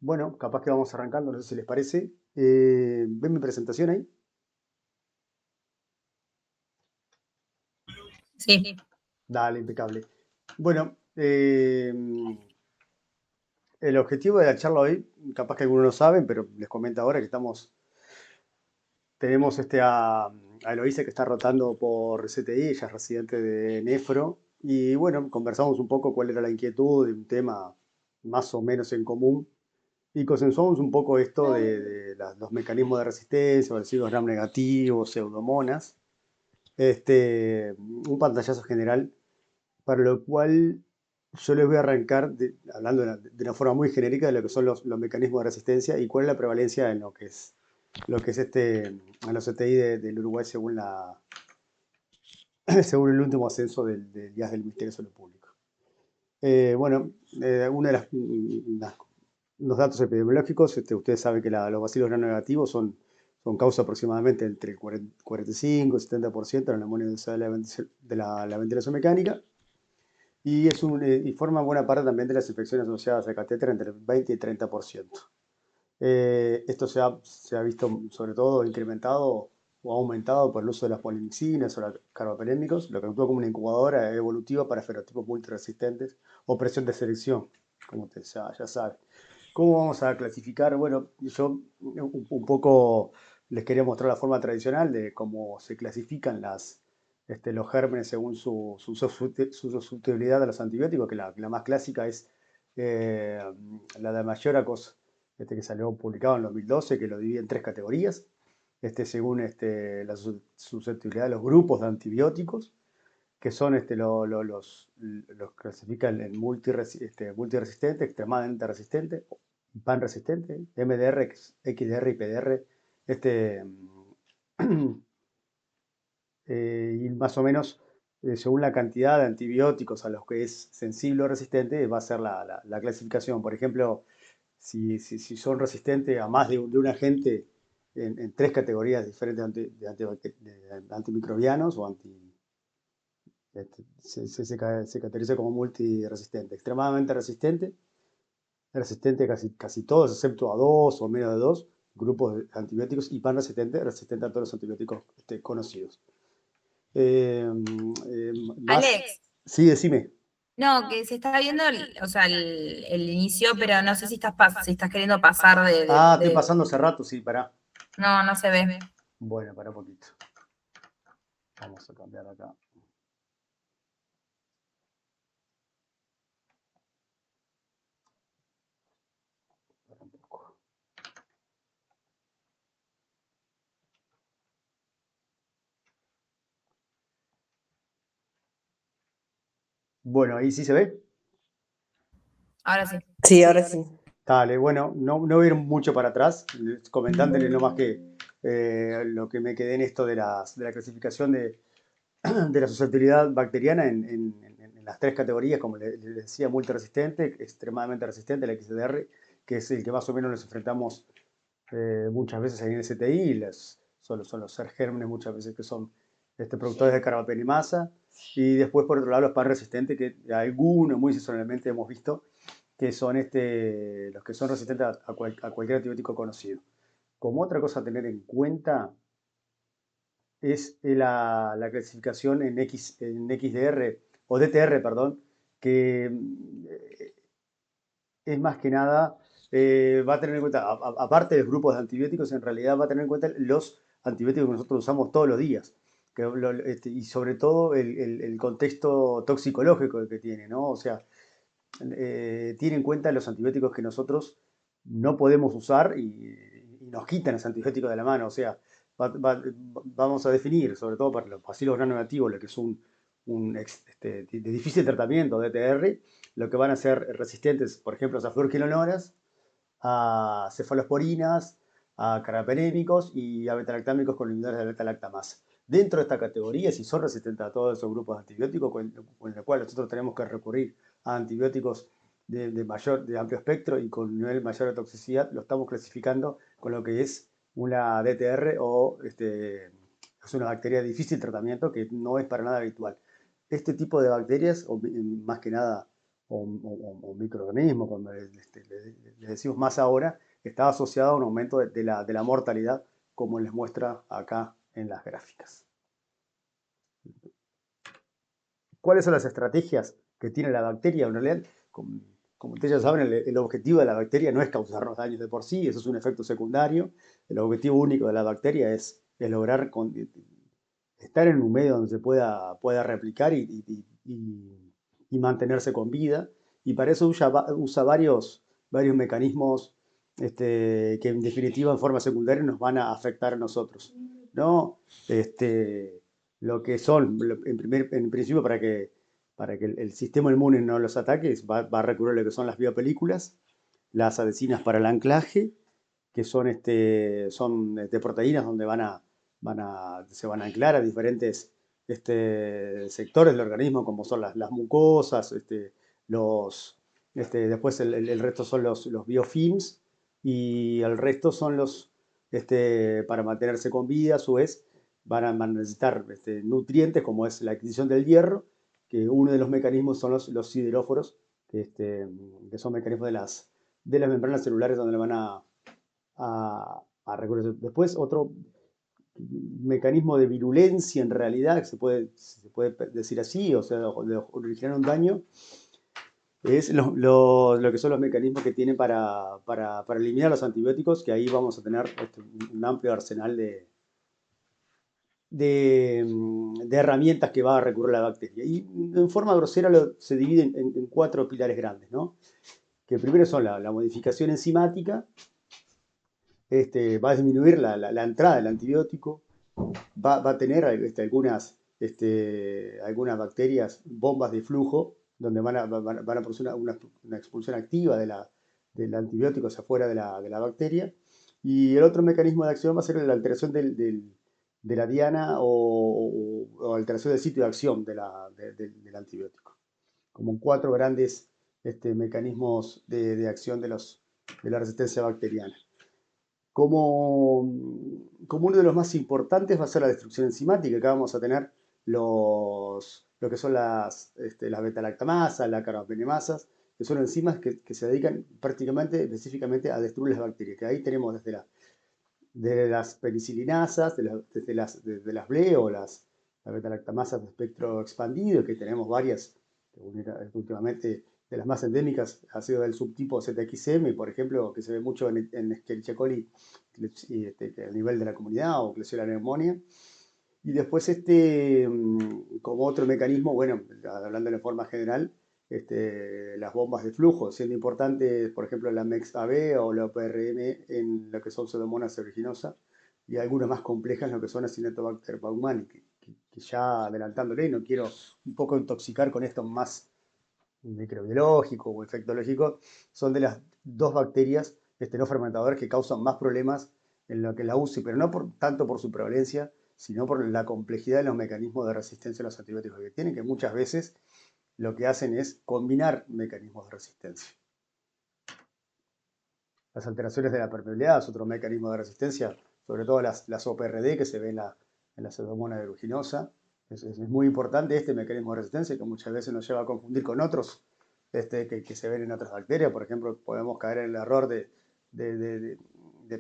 Bueno, capaz que vamos arrancando, no sé si les parece. ¿Ven mi presentación ahí? Sí, Dale, impecable. Bueno, el objetivo de la charla hoy, capaz que algunos no saben, pero les comento ahora que tenemos a Eloísa que está rotando por CTI, ella es residente de Nefro, y bueno, conversamos un poco cuál era la inquietud de un tema más o menos en común, y consensuamos un poco esto de los mecanismos de resistencia, residuos gram negativos, pseudomonas. Un pantallazo general, para lo cual yo les voy a arrancar hablando de una forma muy genérica de lo que son los mecanismos de resistencia y cuál es la prevalencia en lo que es en los CTI del Uruguay según según el último censo del IAS del Ministerio de Salud Pública. Bueno, una de los datos epidemiológicos, ustedes saben que los bacilos gram negativos son causa aproximadamente entre el 45 y 70% de la neumonía de la ventilación mecánica y forman buena parte también de las infecciones asociadas al catéter entre el 20 y 30%. Esto se ha visto sobre todo incrementado o aumentado por el uso de las polimicinas o los carbapenémicos, lo que actúa como una incubadora evolutiva para fenotipos multiresistentes o presión de selección, como usted ya sabe. ¿Cómo vamos a clasificar? Bueno, yo un poco les quería mostrar la forma tradicional de cómo se clasifican los gérmenes según su susceptibilidad a los antibióticos, que la más clásica es eh, la de Mayoracos, que salió publicado en 2012, que lo divide en tres categorías, según la susceptibilidad de los grupos de antibióticos, que son los clasifican en multiresistente, extremadamente resistente, pan resistente, MDR, XDR y PDR, este, y más o menos según la cantidad de antibióticos a los que es sensible o resistente va a ser la clasificación. Por ejemplo, si son resistentes a más de un agente en tres categorías diferentes de antimicrobianos o se caracteriza como multiresistente. Extremadamente resistente, resistente a casi todos, excepto a dos o menos de dos grupos de antibióticos, y pan resistente, resistente a todos los antibióticos conocidos. Eh, más. Alex, Sí, decime. no, que se está viendo, o sea, el inicio, pero no sé si si estás queriendo pasar Estoy pasando hace rato, sí, pará. No, no se ve. Bueno, pará un poquito. Vamos a cambiar acá. Pará un poco. Bueno, ahí sí se ve. Ahora sí. Sí, ahora sí. Dale, bueno, no voy a ir mucho para atrás, comentándole nomás que lo que me quedé en esto de la clasificación de la susceptibilidad bacteriana en las tres categorías, como le decía, multiresistente, extremadamente resistente, el XDR, que es el que más o menos nos enfrentamos muchas veces ahí en el CTI, son los ser gérmenes muchas veces que son productores de carbapenemasa, y después por otro lado los pan resistentes, que algunos muy excepcionalmente hemos visto, que son los que son resistentes a cualquier antibiótico conocido. Como otra cosa a tener en cuenta es la clasificación en XDR o DTR, perdón, que es más que nada, va a tener en cuenta, aparte de los grupos de antibióticos, en realidad va a tener en cuenta los antibióticos que nosotros usamos todos los días. Y sobre todo el contexto toxicológico que tiene, ¿no? O sea, tiene en cuenta los antibióticos que nosotros no podemos usar y nos quitan los antibióticos de la mano. O sea, vamos a definir, sobre todo para los bacilos gram negativos, lo que es de difícil tratamiento, DTR, lo que van a ser resistentes, por ejemplo, a fluorquinolonas, a cefalosporinas, a carbapenémicos y a betalactámicos con inhibidores de beta-lactamasa. Dentro de esta categoría, si son resistentes a todos esos grupos de antibióticos, con el cual nosotros tenemos que recurrir a antibióticos de amplio espectro y con un nivel mayor de toxicidad, lo estamos clasificando con lo que es una DTR o es una bacteria de difícil tratamiento que no es para nada habitual. Este tipo de bacterias, o más que nada o microorganismos, cuando le decimos masa ahora, está asociado a un aumento de la mortalidad, como les muestra acá en las gráficas. ¿Cuáles son las estrategias que tiene la bacteria? En realidad, como ustedes ya saben, el objetivo de la bacteria no es causarnos daños de por sí, eso es un efecto secundario. El objetivo único de la bacteria es lograr estar en un medio donde se pueda replicar y mantenerse con vida. Y para eso usa varios mecanismos que en definitiva en forma secundaria nos van a afectar a nosotros, ¿no? Lo que son, en principio para que el sistema inmune no los ataque, va a recurrir a lo que son las biopelículas, las adhesinas para el anclaje, que son proteínas donde se van a anclar a diferentes sectores del organismo, como son las mucosas, después el resto son los biofilms, y el resto son para mantenerse con vida, a su vez, van a necesitar nutrientes, como es la adquisición del hierro, que uno de los mecanismos son los sideróforos, que son mecanismos de las membranas celulares donde le van a recurrir. Después, otro mecanismo de virulencia, en realidad, que se puede decir así, o sea, de originar un daño, es lo que son los mecanismos que tienen para eliminar los antibióticos, que ahí vamos a tener un amplio arsenal de herramientas que va a recurrir la bacteria. Y en forma grosera se divide en cuatro pilares grandes, ¿no? Que primero son la modificación enzimática, va a disminuir la entrada del antibiótico, va a tener algunas bacterias, bombas de flujo, donde van a producir una expulsión activa del antibiótico hacia afuera de la bacteria. Y el otro mecanismo de acción va a ser la alteración de la diana o alteración del sitio de acción del antibiótico. Como cuatro grandes mecanismos de acción de la resistencia bacteriana. Como uno de los más importantes va a ser la destrucción enzimática. Acá vamos a tener lo que son las beta-lactamasas, las carbapenemasas, que son enzimas que se dedican prácticamente, específicamente, a destruir las bacterias. Que ahí tenemos desde las penicilinasas, desde las BLE o las beta-lactamasas de espectro expandido, que tenemos varias, últimamente de las más endémicas ha sido del subtipo ZXM, por ejemplo, que se ve mucho en Escherichia coli a nivel de la comunidad, o Klebsiella pneumoniae. Y después, como otro mecanismo, bueno, hablando de forma general, las bombas de flujo, siendo importantes, por ejemplo, la MEX-AB o la OPRM en lo que son Pseudomonas aeruginosa, y algunas más complejas en lo que son Acinetobacter baumannii, que ya adelantándole, no quiero un poco intoxicar con esto más microbiológico o infectológico, son de las dos bacterias no fermentadoras que causan más problemas en lo que la UCI, pero no tanto por su prevalencia, sino por la complejidad de los mecanismos de resistencia a los antibióticos que tienen, que muchas veces lo que hacen es combinar mecanismos de resistencia. Las alteraciones de la permeabilidad es otro mecanismo de resistencia, sobre todo las OPRD que se ven en la Pseudomonas aeruginosa. Es muy importante este mecanismo de resistencia, que muchas veces nos lleva a confundir con otros que se ven en otras bacterias. Por ejemplo, podemos caer en el error de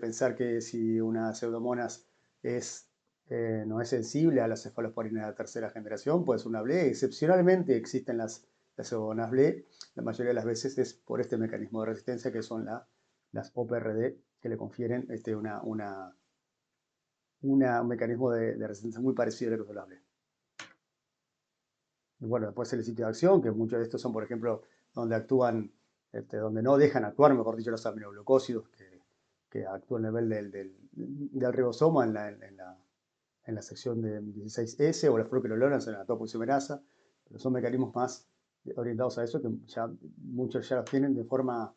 pensar que si una Pseudomonas no es sensible a la cefalosporina de la tercera generación, pues una BLE. Excepcionalmente existen las Pseudomonas BLE, la mayoría de las veces es por este mecanismo de resistencia que son las OPRD, que le confieren un mecanismo de resistencia muy parecido a lo que son las BLE. Y bueno, después el sitio de acción, que muchos de estos son, por ejemplo, donde actúan, donde no dejan actuar, mejor dicho, los aminoglucósidos, que actúan a nivel del ribosoma en la sección de 16S, o las propiololonas en la topoisomerasa, pero son mecanismos más orientados a eso, que muchos ya los tienen de forma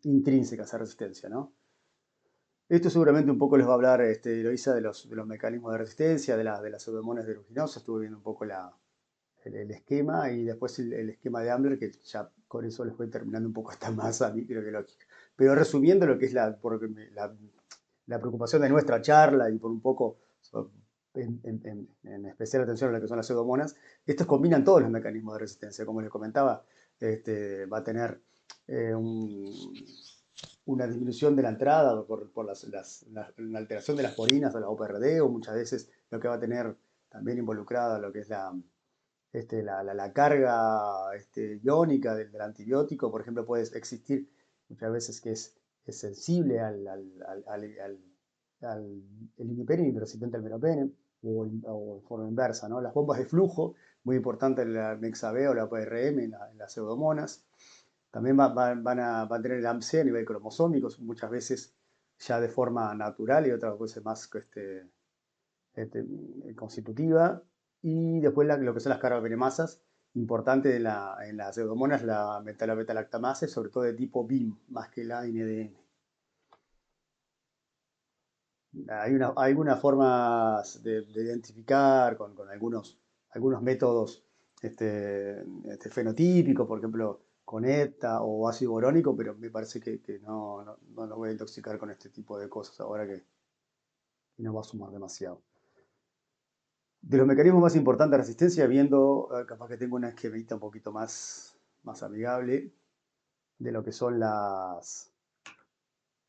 intrínseca esa resistencia, ¿no? Esto seguramente un poco les va a hablar Eloisa de los mecanismos de resistencia, de las Pseudomonas aeruginosa. Estuve viendo un poco el esquema, y después el esquema de Ambler, que ya con eso les voy terminando un poco esta masa microbiológica. Pero resumiendo lo que es la preocupación de nuestra charla, y por un poco en especial atención a lo que son las pseudomonas, estos combinan todos los mecanismos de resistencia. Como les comentaba, va a tener eh, un, una disminución de la entrada por la alteración de las porinas o la OPRD, o muchas veces lo que va a tener también involucrada lo que es la carga iónica del antibiótico. Por ejemplo, puede existir muchas veces que es sensible al el imipenem resistente al meropenem, o en forma inversa, ¿no? Las bombas de flujo, muy importante en la Mexab o la PRM, en las pseudomonas. También van a tener el AMC a nivel cromosómico, muchas veces ya de forma natural y otras veces más este, constitutiva. Y después lo que son las carbapenemasas, importante en las pseudomonas, la metalobeta-lactamasa, sobre todo de tipo BIM, más que la NDN. Hay algunas formas de identificar con algunos métodos fenotípicos, por ejemplo, con ETA o ácido borónico, pero me parece que no nos voy a intoxicar con este tipo de cosas ahora que no va a sumar demasiado. De los mecanismos más importantes de resistencia, viendo, capaz que tengo una esquemita un poquito más amigable de lo que son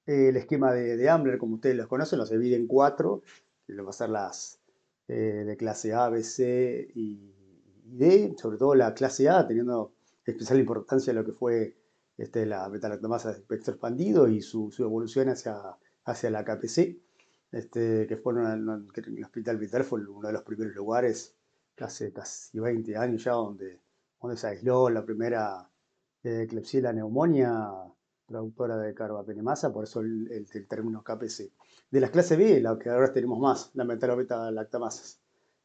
el esquema de Ambler, como ustedes los conocen, los divide en cuatro, que va a ser las de clase A, B, C y D, sobre todo la clase A, teniendo especial importancia lo que fue la beta-lactamasa de espectro expandido y su evolución hacia la KPC, que fue que el Hospital Vital fue uno de los primeros lugares, casi 20 años ya, donde se aisló la primera Klebsiella neumonía productora de carbapenemasa, por eso el término KPC. De las clases B, la que ahora tenemos más, la metalobeta-lactamasas,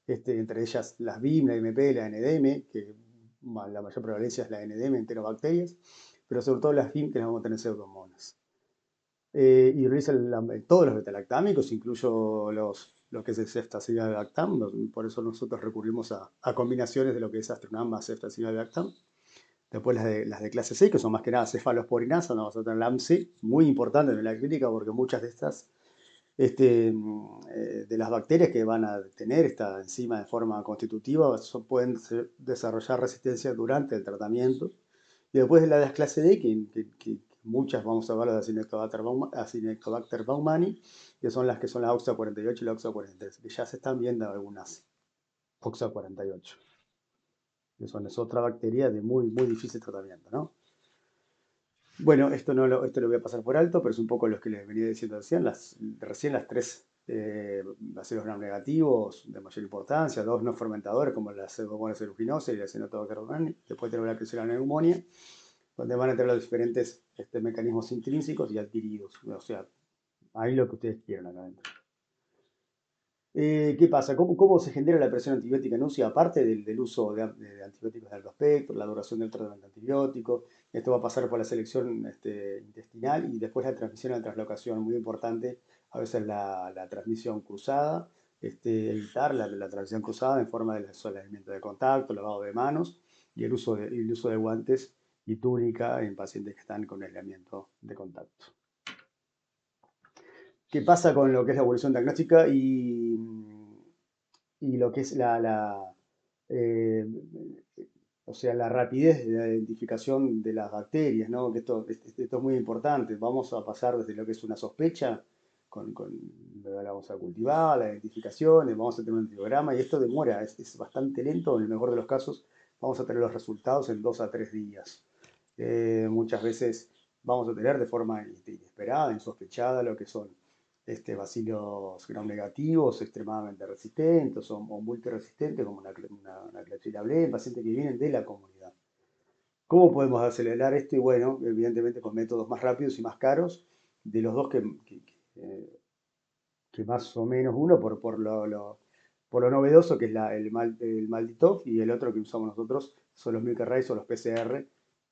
entre ellas las BIM, la MP, la NDM, que la mayor prevalencia es la NDM, enterobacterias, pero sobre todo las BIM, que las vamos a tener pseudomonas. Y realiza todos los betalactámicos, incluyo lo que es el ceftazidime-lactam, por eso nosotros recurrimos a combinaciones de lo que es Astronam más ceftazidime-lactam. Después las de clase C, que son más que nada cefalosporinasa, no vamos a tener la AMC, muy importante en la clínica porque muchas de estas, de las bacterias que van a tener esta enzima de forma constitutiva, pueden desarrollar resistencia durante el tratamiento. Y después de las clase D, que muchas vamos a ver, las de Acinetobacter baumannii, que son las OXA 48 y la OXA 43, que ya se están viendo algunas OXA 48. Es otra bacteria de muy difícil tratamiento, ¿no? Bueno, esto lo voy a pasar por alto, pero es un poco lo que les venía diciendo recién las tres bacilos gram negativos de mayor importancia, dos no fermentadores como la Pseudomonas aeruginosa y la Acinetobacter baumannii. Después tenemos la Klebsiella neumonía, donde van a tener los diferentes mecanismos intrínsecos y adquiridos. O sea, ahí lo que ustedes quieran acá adentro. ¿Qué pasa? ¿Cómo se genera la presión antibiótica en UCI? Aparte del uso de antibióticos de alto espectro, la duración del tratamiento antibiótico, esto va a pasar por la selección intestinal y después la transmisión a la translocación, muy importante, a veces la transmisión cruzada, evitar la transmisión cruzada en forma de aislamiento de contacto, lavado de manos y el uso de guantes y túnica en pacientes que están con aislamiento de contacto. ¿Qué pasa con lo que es la evolución diagnóstica y lo que es eh, o sea, la rapidez de la identificación de las bacterias, ¿no? Que esto es muy importante. Vamos a pasar desde lo que es una sospecha, la vamos a cultivar, la identificación, vamos a tener un antibiograma y esto demora, es bastante lento. En el mejor de los casos, vamos a tener los resultados en 2 a 3 días. Muchas veces vamos a tener de forma inesperada, insospechada, lo que son bacilos gram negativos extremadamente resistentes o multiresistentes, como una Klebsiella bleu, pacientes que vienen de la comunidad. ¿Cómo podemos acelerar esto? Y bueno, evidentemente con métodos más rápidos y más caros, de los dos que más o menos uno por lo novedoso que es el Malditov y el otro que usamos nosotros son los Milk-Arrays o los PCR,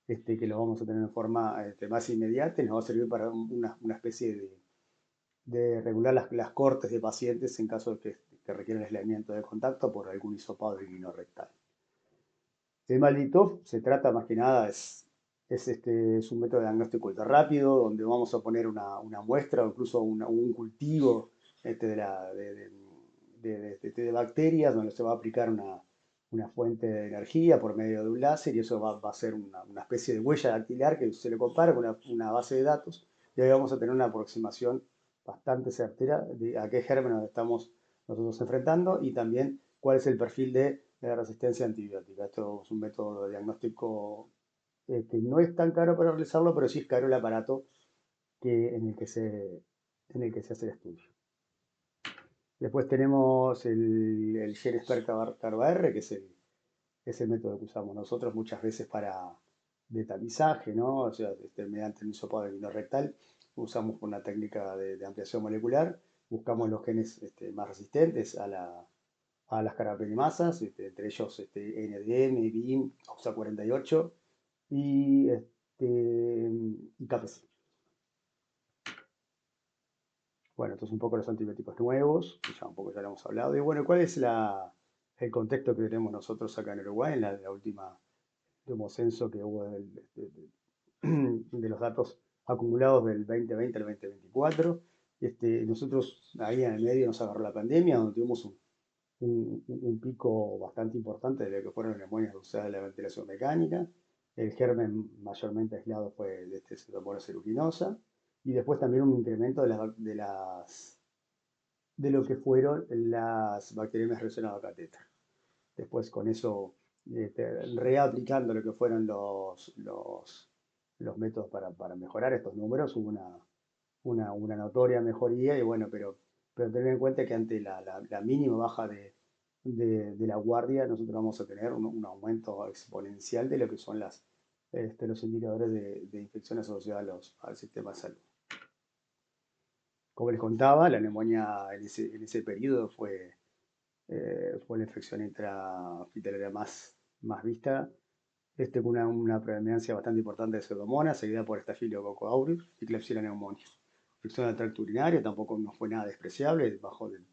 que los vamos a tener en forma más inmediata y nos va a servir para una especie de regular las cortes de pacientes en caso de que requieran aislamiento de contacto por algún hisopado rectal. El Malditov se trata más que nada, es un método de diagnóstico ultra rápido, donde vamos a poner una muestra o incluso un cultivo de de bacterias, donde se va a aplicar una fuente de energía por medio de un láser y eso va a ser una especie de huella dactilar que se le compara con una base de datos y ahí vamos a tener una aproximación bastante certera de a qué germen nos estamos nosotros enfrentando y también cuál es el perfil de la resistencia antibiótica. Esto es un método de diagnóstico que no es tan caro para realizarlo, pero sí es caro el aparato en el que se hace el estudio. Después tenemos el GenSpert Carba-R, que es el método que usamos nosotros muchas veces para de tamizaje, ¿no? O sea, mediante el hisopado rectal, usamos una técnica de ampliación molecular, buscamos los genes más resistentes a las carbapenemasas, entre ellos NDM, BIM, OXA48 y KPC. Bueno, esto es un poco los antibióticos nuevos, que ya un poco ya lo hemos hablado. Y bueno, ¿cuál es el contexto que tenemos nosotros acá en Uruguay en la último censo que hubo de los datos acumulados del 2020 al 2024? Nosotros ahí en el medio nos agarró la pandemia, donde tuvimos un pico bastante importante de lo que fueron neumonías asociadas a la ventilación mecánica. El germen mayormente aislado fue de Pseudomonas aeruginosa. Y después también un incremento de lo que fueron las bacterias relacionadas a catéter. Después con eso, reaplicando lo que fueron los métodos para mejorar estos números, hubo una notoria mejoría y bueno, pero tener en cuenta que ante la mínima baja de la guardia, nosotros vamos a tener un aumento exponencial de lo que son los indicadores de infecciones asociadas al sistema de salud. Como les contaba, la neumonía en ese periodo fue la infección intrahospitalaria más vista, con una predominancia bastante importante de Pseudomonas, seguida por Staphylococcus aureus y Klebsiella pneumoniae. Infección del tracto urinario tampoco no fue nada despreciable, bajó un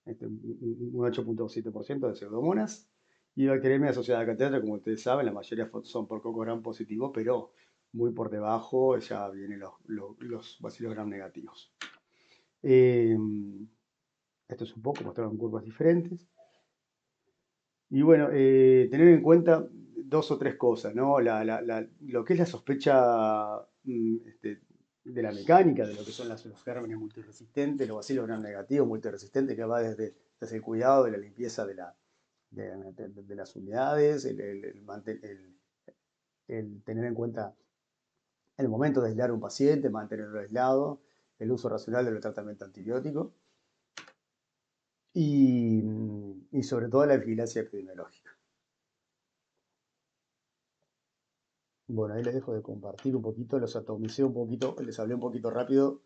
8.7% de Pseudomonas. Y bacteriemia asociada a catéter, como ustedes saben, la mayoría son por Coco Gram positivo, pero muy por debajo ya vienen los bacilos gram negativos. Eh, Esto es un poco, mostraron curvas diferentes. Y bueno, tener en cuenta dos o tres cosas, ¿no? Lo que es la sospecha de la mecánica, de lo que son los gérmenes multiresistentes, los bacilos gram negativos multiresistentes, que va desde el cuidado de la limpieza de las unidades, el tener en cuenta el momento de aislar a un paciente, mantenerlo aislado, el uso racional del tratamiento antibiótico y sobre todo la vigilancia epidemiológica. Bueno, ahí les dejo de compartir un poquito, los atomicé un poquito, les hablé un poquito rápido,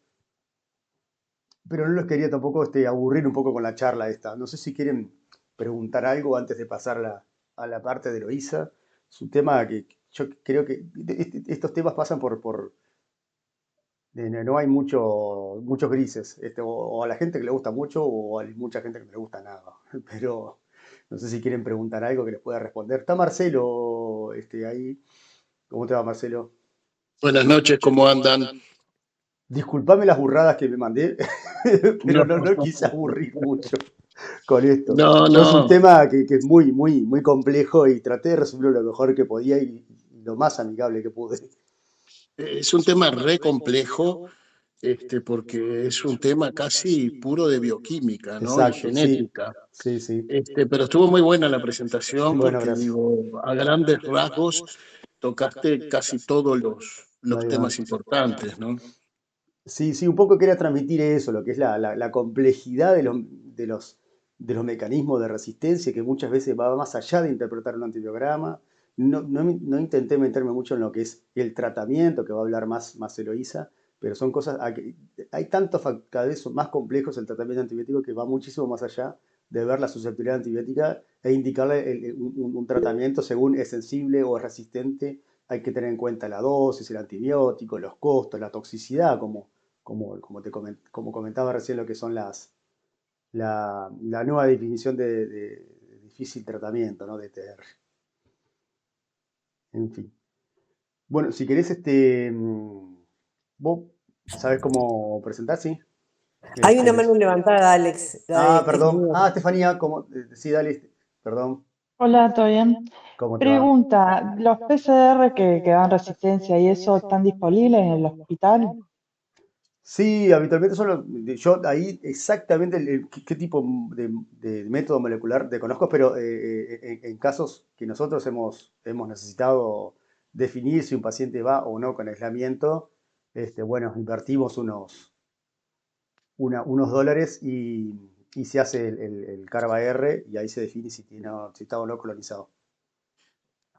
pero no los quería tampoco aburrir un poco con la charla esta. No sé si quieren preguntar algo antes de pasar a la parte de Loíza. Es un tema que yo creo que estos temas pasan no hay muchos grises, o a la gente que le gusta mucho o hay mucha gente que no le gusta nada. Pero no sé si quieren preguntar algo que les pueda responder. Está Marcelo ahí. ¿Cómo te va, Marcelo? Buenas noches, ¿cómo andan? Disculpame las burradas que me mandé, pero No, no quise aburrir mucho con esto. no, No es un no. tema que es muy complejo y traté de resolverlo lo mejor que podía y lo más amigable que pude. Es un tema re complejo, porque es un tema casi puro de bioquímica, ¿no? Y Exacto, sí, genética. sí. Pero estuvo muy buena la presentación Bueno, porque gracias. digo, a grandes rasgos tocaste casi todos No los digo temas nada. importantes, ¿no? Sí, un poco quería transmitir eso, lo que es la complejidad de los mecanismos de resistencia, que muchas veces va más allá de interpretar un antibiograma. No intenté meterme mucho en lo que es el tratamiento, que va a hablar más Eloísa, pero son cosas, hay tantos cada vez son más complejos el tratamiento antibiótico que va muchísimo más allá de ver la susceptibilidad antibiótica e indicarle un tratamiento según es sensible o es resistente. Hay que tener en cuenta la dosis, el antibiótico, los costos, la toxicidad, como comentaba recién lo que son la nueva definición de difícil tratamiento, ¿no? De TR. En fin. Bueno, si querés, vos sabés cómo presentar, ¿sí? Hay una mano levantada, Alex. Perdón. Estefanía, ¿cómo? Sí, dale, perdón. Hola, ¿todo bien? ¿Cómo te va? Pregunta, ¿los PCR que dan resistencia y eso están disponibles en el hospital? Sí, habitualmente yo ahí exactamente qué tipo de método molecular desconozco, pero en casos que nosotros hemos necesitado definir si un paciente va o no con aislamiento, bueno, invertimos unos dólares y se hace el CARVA-R y ahí se define si está o no colonizado.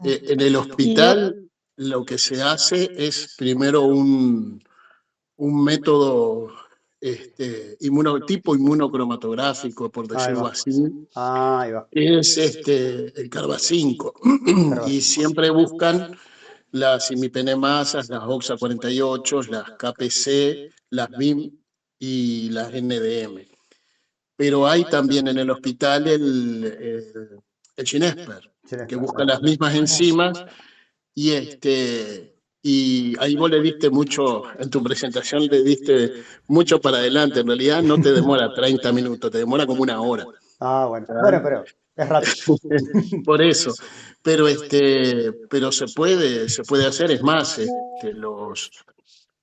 En el hospital lo que se hace es primero un método tipo inmunocromatográfico, por decirlo así, Ahí va. es el CARVA-5. Y siempre buscan las imipenemasas, las OXA48, las KPC, las BIM y las NDM. Pero hay también en el hospital el Ginesper, que busca las mismas enzimas y ahí vos le diste mucho, en tu presentación le diste mucho para adelante. En realidad no te demora 30 minutos, te demora como 1 hora. Bueno. Bueno, pero es rápido. Por eso. Pero se puede hacer, es más,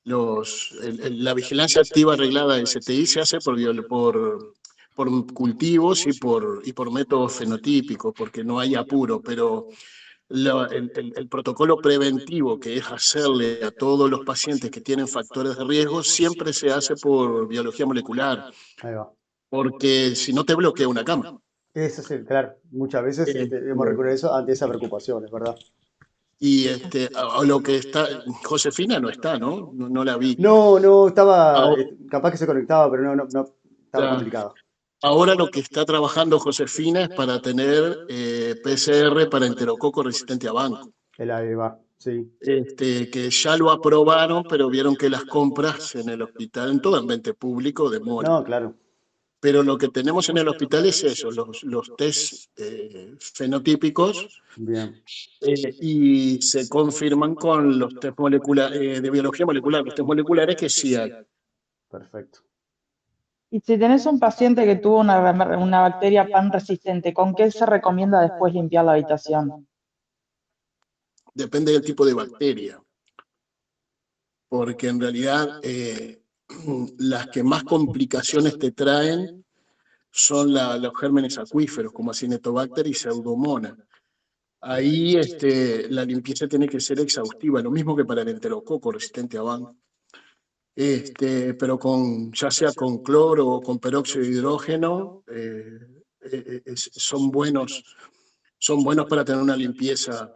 la vigilancia activa arreglada de STI se hace por cultivos y por métodos fenotípicos, porque no hay apuro, pero el protocolo preventivo, que es hacerle a todos los pacientes que tienen factores de riesgo, siempre se hace por biología molecular, Ahí va. porque si no te bloquea una cama. Eso sí, claro. Muchas veces hemos recurrido a eso ante esa preocupación, es verdad. Y a lo que está, Josefina no está, ¿no? No la vi. No, estaba, Ahora, capaz que se conectaba, pero no, estaba complicado. ahora lo que está trabajando Josefina es para tener PCR para enterococo resistente a banco. Ahí va, sí. Que ya lo aprobaron, pero vieron que las compras en el hospital, en todo ambiente público, demoran. No, claro. Pero lo que tenemos en el hospital es eso, los test fenotípicos. Bien. Y se confirman con los test moleculares, de biología molecular, los test moleculares que sí hay. Perfecto. Y si tenés un paciente que tuvo una bacteria pan resistente, ¿con qué se recomienda después limpiar la habitación? Depende del tipo de bacteria, porque en realidad las que más complicaciones te traen son los gérmenes acuíferos, como Acinetobacter y Pseudomonas. Ahí la limpieza tiene que ser exhaustiva, lo mismo que para el enterococo resistente a banco. Pero ya sea con cloro o con peróxido de hidrógeno, son buenos para tener una limpieza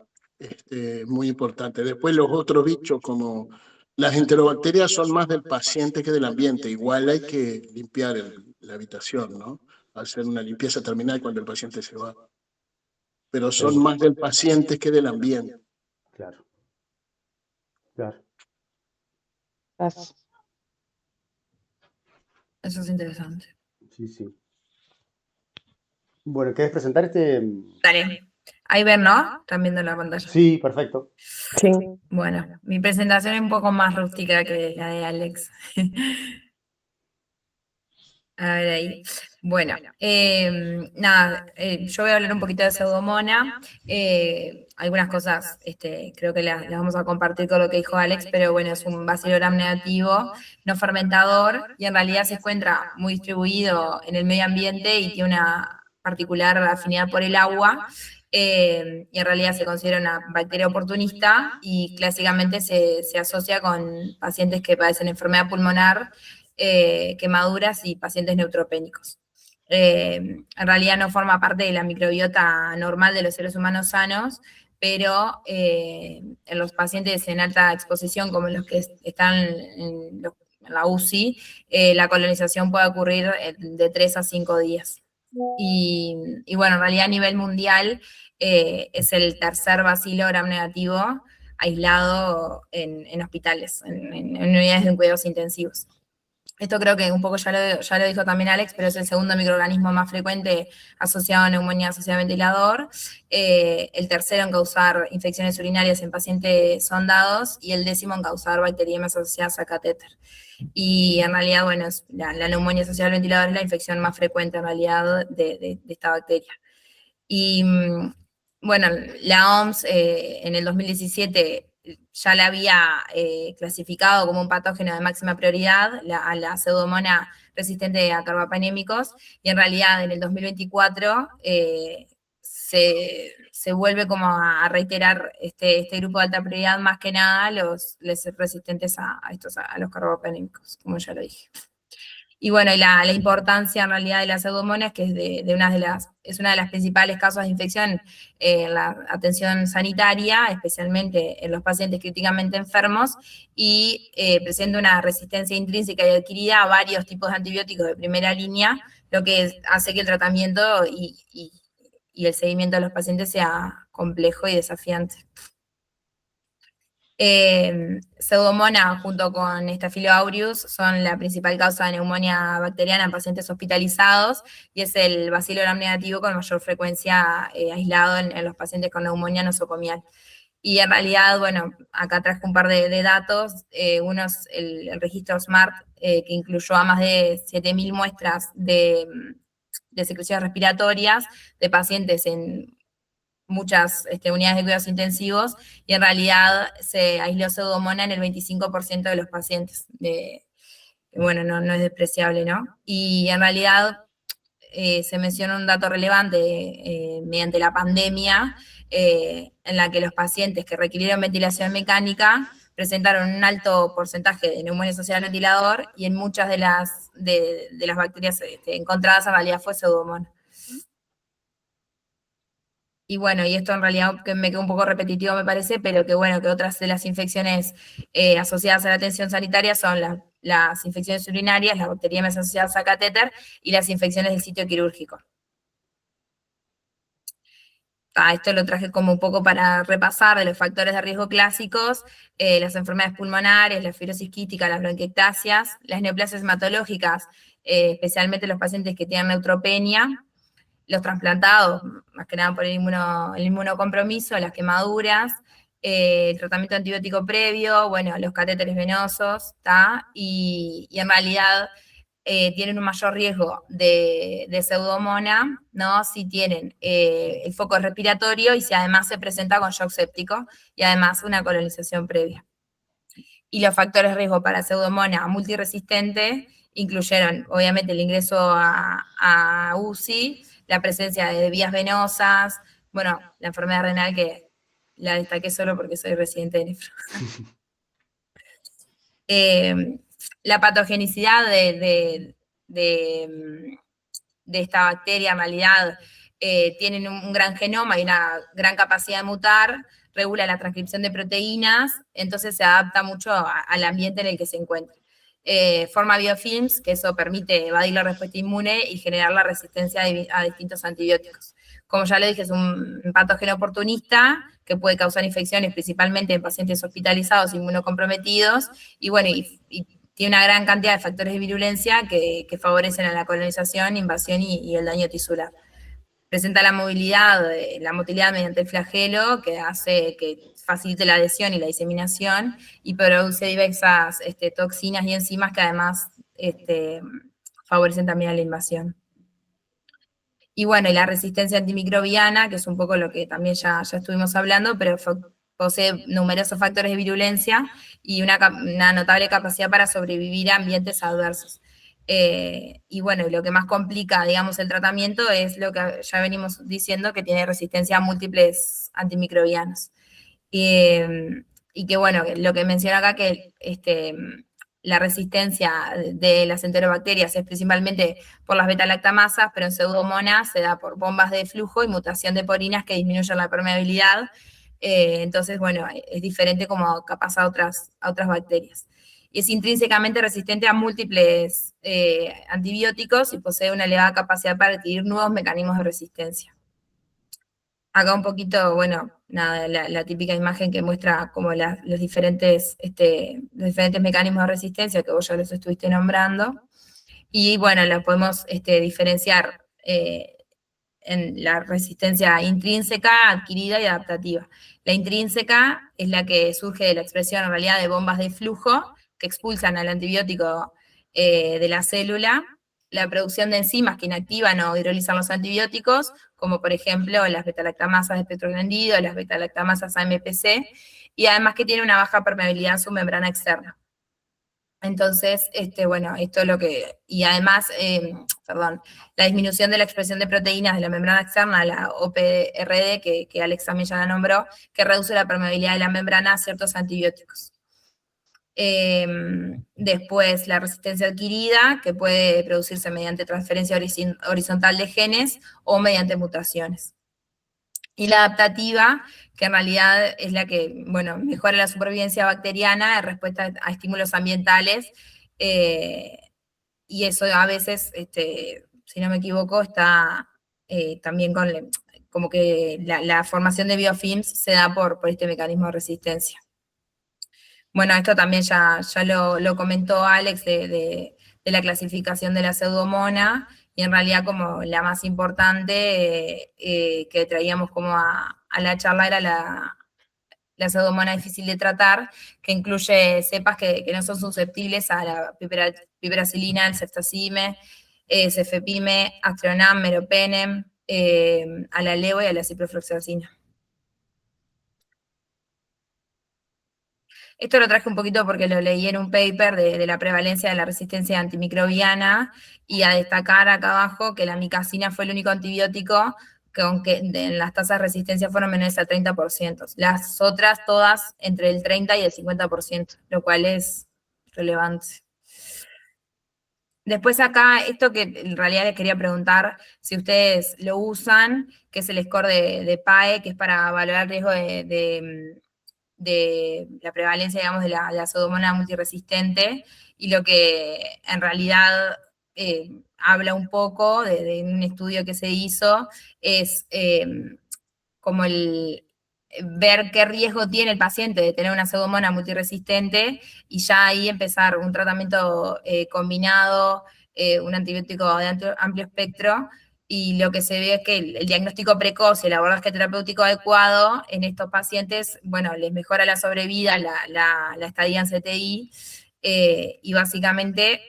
muy importante. Después los otros bichos, como las enterobacterias, son más del paciente que del ambiente. Igual hay que limpiar la habitación, ¿no? Hacer una limpieza terminal cuando el paciente se va. Pero son más del paciente que del ambiente. Claro. Claro. Gracias. Eso es interesante. Sí, sí. Bueno, ¿querés presentar Dale. Ahí ven, ¿no? Están viendo la pantalla. Sí, perfecto. Sí. Bueno, mi presentación es un poco más rústica que la de Alex. A ver ahí. Bueno, nada, yo voy a hablar un poquito de Pseudomonas. Algunas cosas creo que las vamos a compartir con lo que dijo Alex, pero bueno, es un bacilo gram negativo, no fermentador, y en realidad se encuentra muy distribuido en el medio ambiente y tiene una particular afinidad por el agua. Y en realidad se considera una bacteria oportunista y clásicamente se asocia con pacientes que padecen enfermedad pulmonar, quemaduras y pacientes neutropénicos. En realidad no forma parte de la microbiota normal de los seres humanos sanos, pero en los pacientes en alta exposición, como los que están en la UCI, la colonización puede ocurrir de 3 a 5 días. Y bueno, en realidad a nivel mundial es el tercer bacilo gram negativo aislado en hospitales, en unidades de cuidados intensivos. Esto creo que un poco ya lo dijo también Alex, pero es el segundo microorganismo más frecuente asociado a neumonía asociada a ventilador, el tercero en causar infecciones urinarias en pacientes sondados y el 10º en causar bacteriemias asociadas a catéter. Y en realidad, bueno, la neumonía asociada al ventilador es la infección más frecuente en realidad de esta bacteria. Y bueno, la OMS en el 2017 ya la había clasificado como un patógeno de máxima prioridad, a la pseudomonas resistente a carbapenémicos, y en realidad en el 2024 se vuelve como a reiterar este grupo de alta prioridad, más que nada los resistentes a los carbapenémicos, como ya lo dije. Y bueno, y la importancia en realidad de la pseudomonas es que es una de las principales causas de infección en la atención sanitaria, especialmente en los pacientes críticamente enfermos, y presenta una resistencia intrínseca y adquirida a varios tipos de antibióticos de primera línea, lo que hace que el tratamiento y el seguimiento de los pacientes sea complejo y desafiante. Pseudomonas junto con Staphylococcus aureus son la principal causa de neumonía bacteriana en pacientes hospitalizados y es el bacilo gram negativo con mayor frecuencia aislado en los pacientes con neumonía nosocomial. Y en realidad, bueno, acá traje un par de datos. Uno es el registro SMART, que incluyó a más de 7.000 muestras de secreciones respiratorias de pacientes en muchas unidades de cuidados intensivos, y en realidad se aisló pseudomonas en el 25% de los pacientes. Bueno, no es despreciable, ¿no? Y en realidad se menciona un dato relevante mediante la pandemia, en la que los pacientes que requirieron ventilación mecánica presentaron un alto porcentaje de neumonía asociada al ventilador, y en muchas de las bacterias encontradas en realidad fue pseudomonas. Y bueno, y esto en realidad que me quedó un poco repetitivo me parece, pero que bueno, que otras de las infecciones asociadas a la atención sanitaria son las infecciones urinarias, las bacteriemias asociadas a catéter y las infecciones del sitio quirúrgico. Esto lo traje como un poco para repasar de los factores de riesgo clásicos: las enfermedades pulmonares, la fibrosis quística, las bronquiectasias, las neoplasias hematológicas, especialmente los pacientes que tienen neutropenia, los trasplantados, más que nada por el inmunocompromiso, las quemaduras, el tratamiento antibiótico previo, bueno, los catéteres venosos, y en realidad tienen un mayor riesgo de pseudomonas, ¿no? Si tienen el foco respiratorio y si además se presenta con shock séptico y además una colonización previa. Y los factores de riesgo para pseudomonas multiresistente incluyeron, obviamente, el ingreso a UCI, la presencia de vías venosas, bueno, la enfermedad renal, que la destaqué solo porque soy residente de nefro. La patogenicidad de esta bacteria en realidad tienen un gran genoma y una gran capacidad de mutar, regula la transcripción de proteínas, entonces se adapta mucho al ambiente en el que se encuentra. Forma biofilms, que eso permite evadir la respuesta inmune y generar la resistencia a distintos antibióticos. Como ya lo dije, es un patógeno oportunista que puede causar infecciones principalmente en pacientes hospitalizados inmunocomprometidos, y bueno, y tiene una gran cantidad de factores de virulencia que favorecen a la colonización, invasión y el daño tisular. Presenta la motilidad mediante el flagelo, que hace que facilite la adhesión y la diseminación, y produce diversas toxinas y enzimas que además favorecen también a la invasión. Y bueno, y la resistencia antimicrobiana, que es un poco lo que también ya estuvimos hablando, pero posee numerosos factores de virulencia y una notable capacidad para sobrevivir a ambientes adversos. Y bueno, lo que más complica, digamos, el tratamiento es lo que ya venimos diciendo, que tiene resistencia a múltiples antimicrobianos. Y que bueno, lo que menciona acá, que la resistencia de las enterobacterias es principalmente por las beta-lactamasas, pero en pseudomonas se da por bombas de flujo y mutación de porinas que disminuyen la permeabilidad. Entonces, bueno, es diferente como capaz a otras bacterias. Y es intrínsecamente resistente a múltiples antibióticos y posee una elevada capacidad para adquirir nuevos mecanismos de resistencia. Acá un poquito, bueno, nada, la típica imagen que muestra como los diferentes mecanismos de resistencia que vos ya los estuviste nombrando. Y bueno, la podemos diferenciar en la resistencia intrínseca, adquirida y adaptativa. La intrínseca es la que surge de la expresión en realidad de bombas de flujo que expulsan al antibiótico de la célula, la producción de enzimas que inactivan o hidrolizan los antibióticos, como por ejemplo las betalactamasas de petroglandido, las betalactamasas AMPC, y además que tiene una baja permeabilidad en su membrana externa. Entonces, bueno, esto es lo que, y además, la disminución de la expresión de proteínas de la membrana externa, la OPRD, que Alex también ya la nombró, que reduce la permeabilidad de la membrana a ciertos antibióticos. Después, la resistencia adquirida, que puede producirse mediante transferencia horizontal de genes o mediante mutaciones. Y la adaptativa, que en realidad es la que, bueno, mejora la supervivencia bacteriana en respuesta a estímulos ambientales, y eso a veces, si no me equivoco, está también con, como que la formación de biofilms se da por este mecanismo de resistencia. Bueno, esto también ya lo comentó Alex de la clasificación de la pseudomona, y en realidad como la más importante que traíamos como a la charla era la pseudomona difícil de tratar, que incluye cepas que no son susceptibles a la piperacilina, el ceftazime, cefepime, astronam, meropenem, a la levo y a la ciprofloxacina. Esto lo traje un poquito porque lo leí en un paper de la prevalencia de la resistencia antimicrobiana, y a destacar acá abajo que la micacina fue el único antibiótico que aunque en las tasas de resistencia fueron menores al 30%. Las otras todas entre el 30 y el 50%, lo cual es relevante. Después acá, esto que en realidad les quería preguntar si ustedes lo usan, que es el score de PAE, que es para valorar el riesgo de la prevalencia, digamos, de la pseudomonas multiresistente, y lo que en realidad habla un poco de un estudio que se hizo, es como ver qué riesgo tiene el paciente de tener una pseudomonas multiresistente, y ya ahí empezar un tratamiento combinado, un antibiótico de amplio espectro. Y lo que se ve es que el diagnóstico precoz y el abordaje terapéutico adecuado en estos pacientes, bueno, les mejora la sobrevida, la estadía en CTI, y básicamente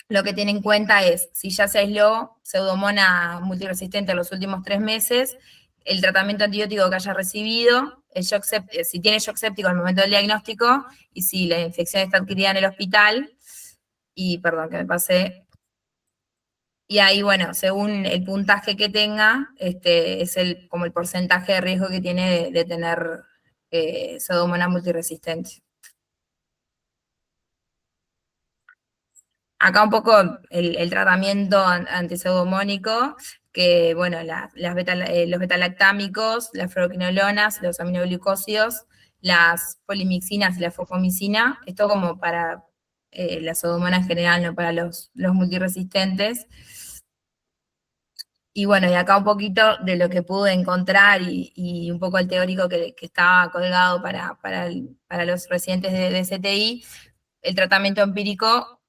lo que tiene en cuenta es, si ya se aisló pseudomonas multiresistente en los últimos 3 meses, el tratamiento antibiótico que haya recibido, si tiene shock séptico al momento del diagnóstico, y si la infección está adquirida en el hospital, y perdón que me pasé. Y ahí, bueno, según el puntaje que tenga, es como el porcentaje de riesgo que tiene de tener pseudomonas multiresistente. Acá un poco el tratamiento antipseudomónico, que bueno, los betalactámicos, las fluoroquinolonas, los aminoglucósidos, las polimixinas y la fosfomicina, esto como para la pseudomonas en general, no para los multiresistentes. Y bueno, y acá un poquito de lo que pude encontrar y un poco el teórico que estaba colgado para los residentes de CTI, el tratamiento empírico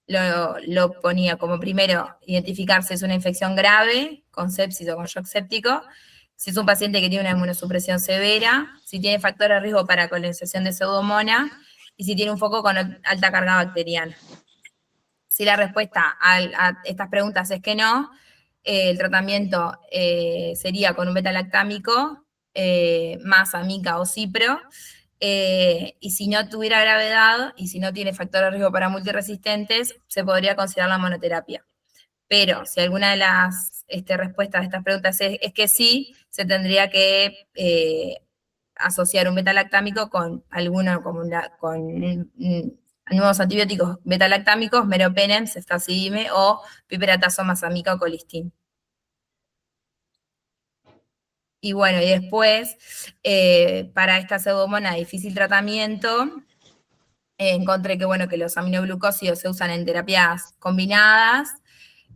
lo ponía como primero identificar si es una infección grave, con sepsis o con shock séptico, si es un paciente que tiene una inmunosupresión severa, si tiene factor de riesgo para colonización de pseudomonas, y si tiene un foco con alta carga bacteriana. Si la respuesta a estas preguntas es que no, el tratamiento sería con un betalactámico, más amica o cipro, y si no tuviera gravedad y si no tiene factor de riesgo para multiresistentes, se podría considerar la monoterapia. Pero si alguna de las respuestas a estas preguntas es que sí, se tendría que asociar un betalactámico con nuevos antibióticos betalactámicos, meropenem, ceftazidime o piperatazoma amica o colistin. Y bueno, y después, para esta pseudomonas de difícil tratamiento, encontré que, bueno, que los aminoglucósidos se usan en terapias combinadas,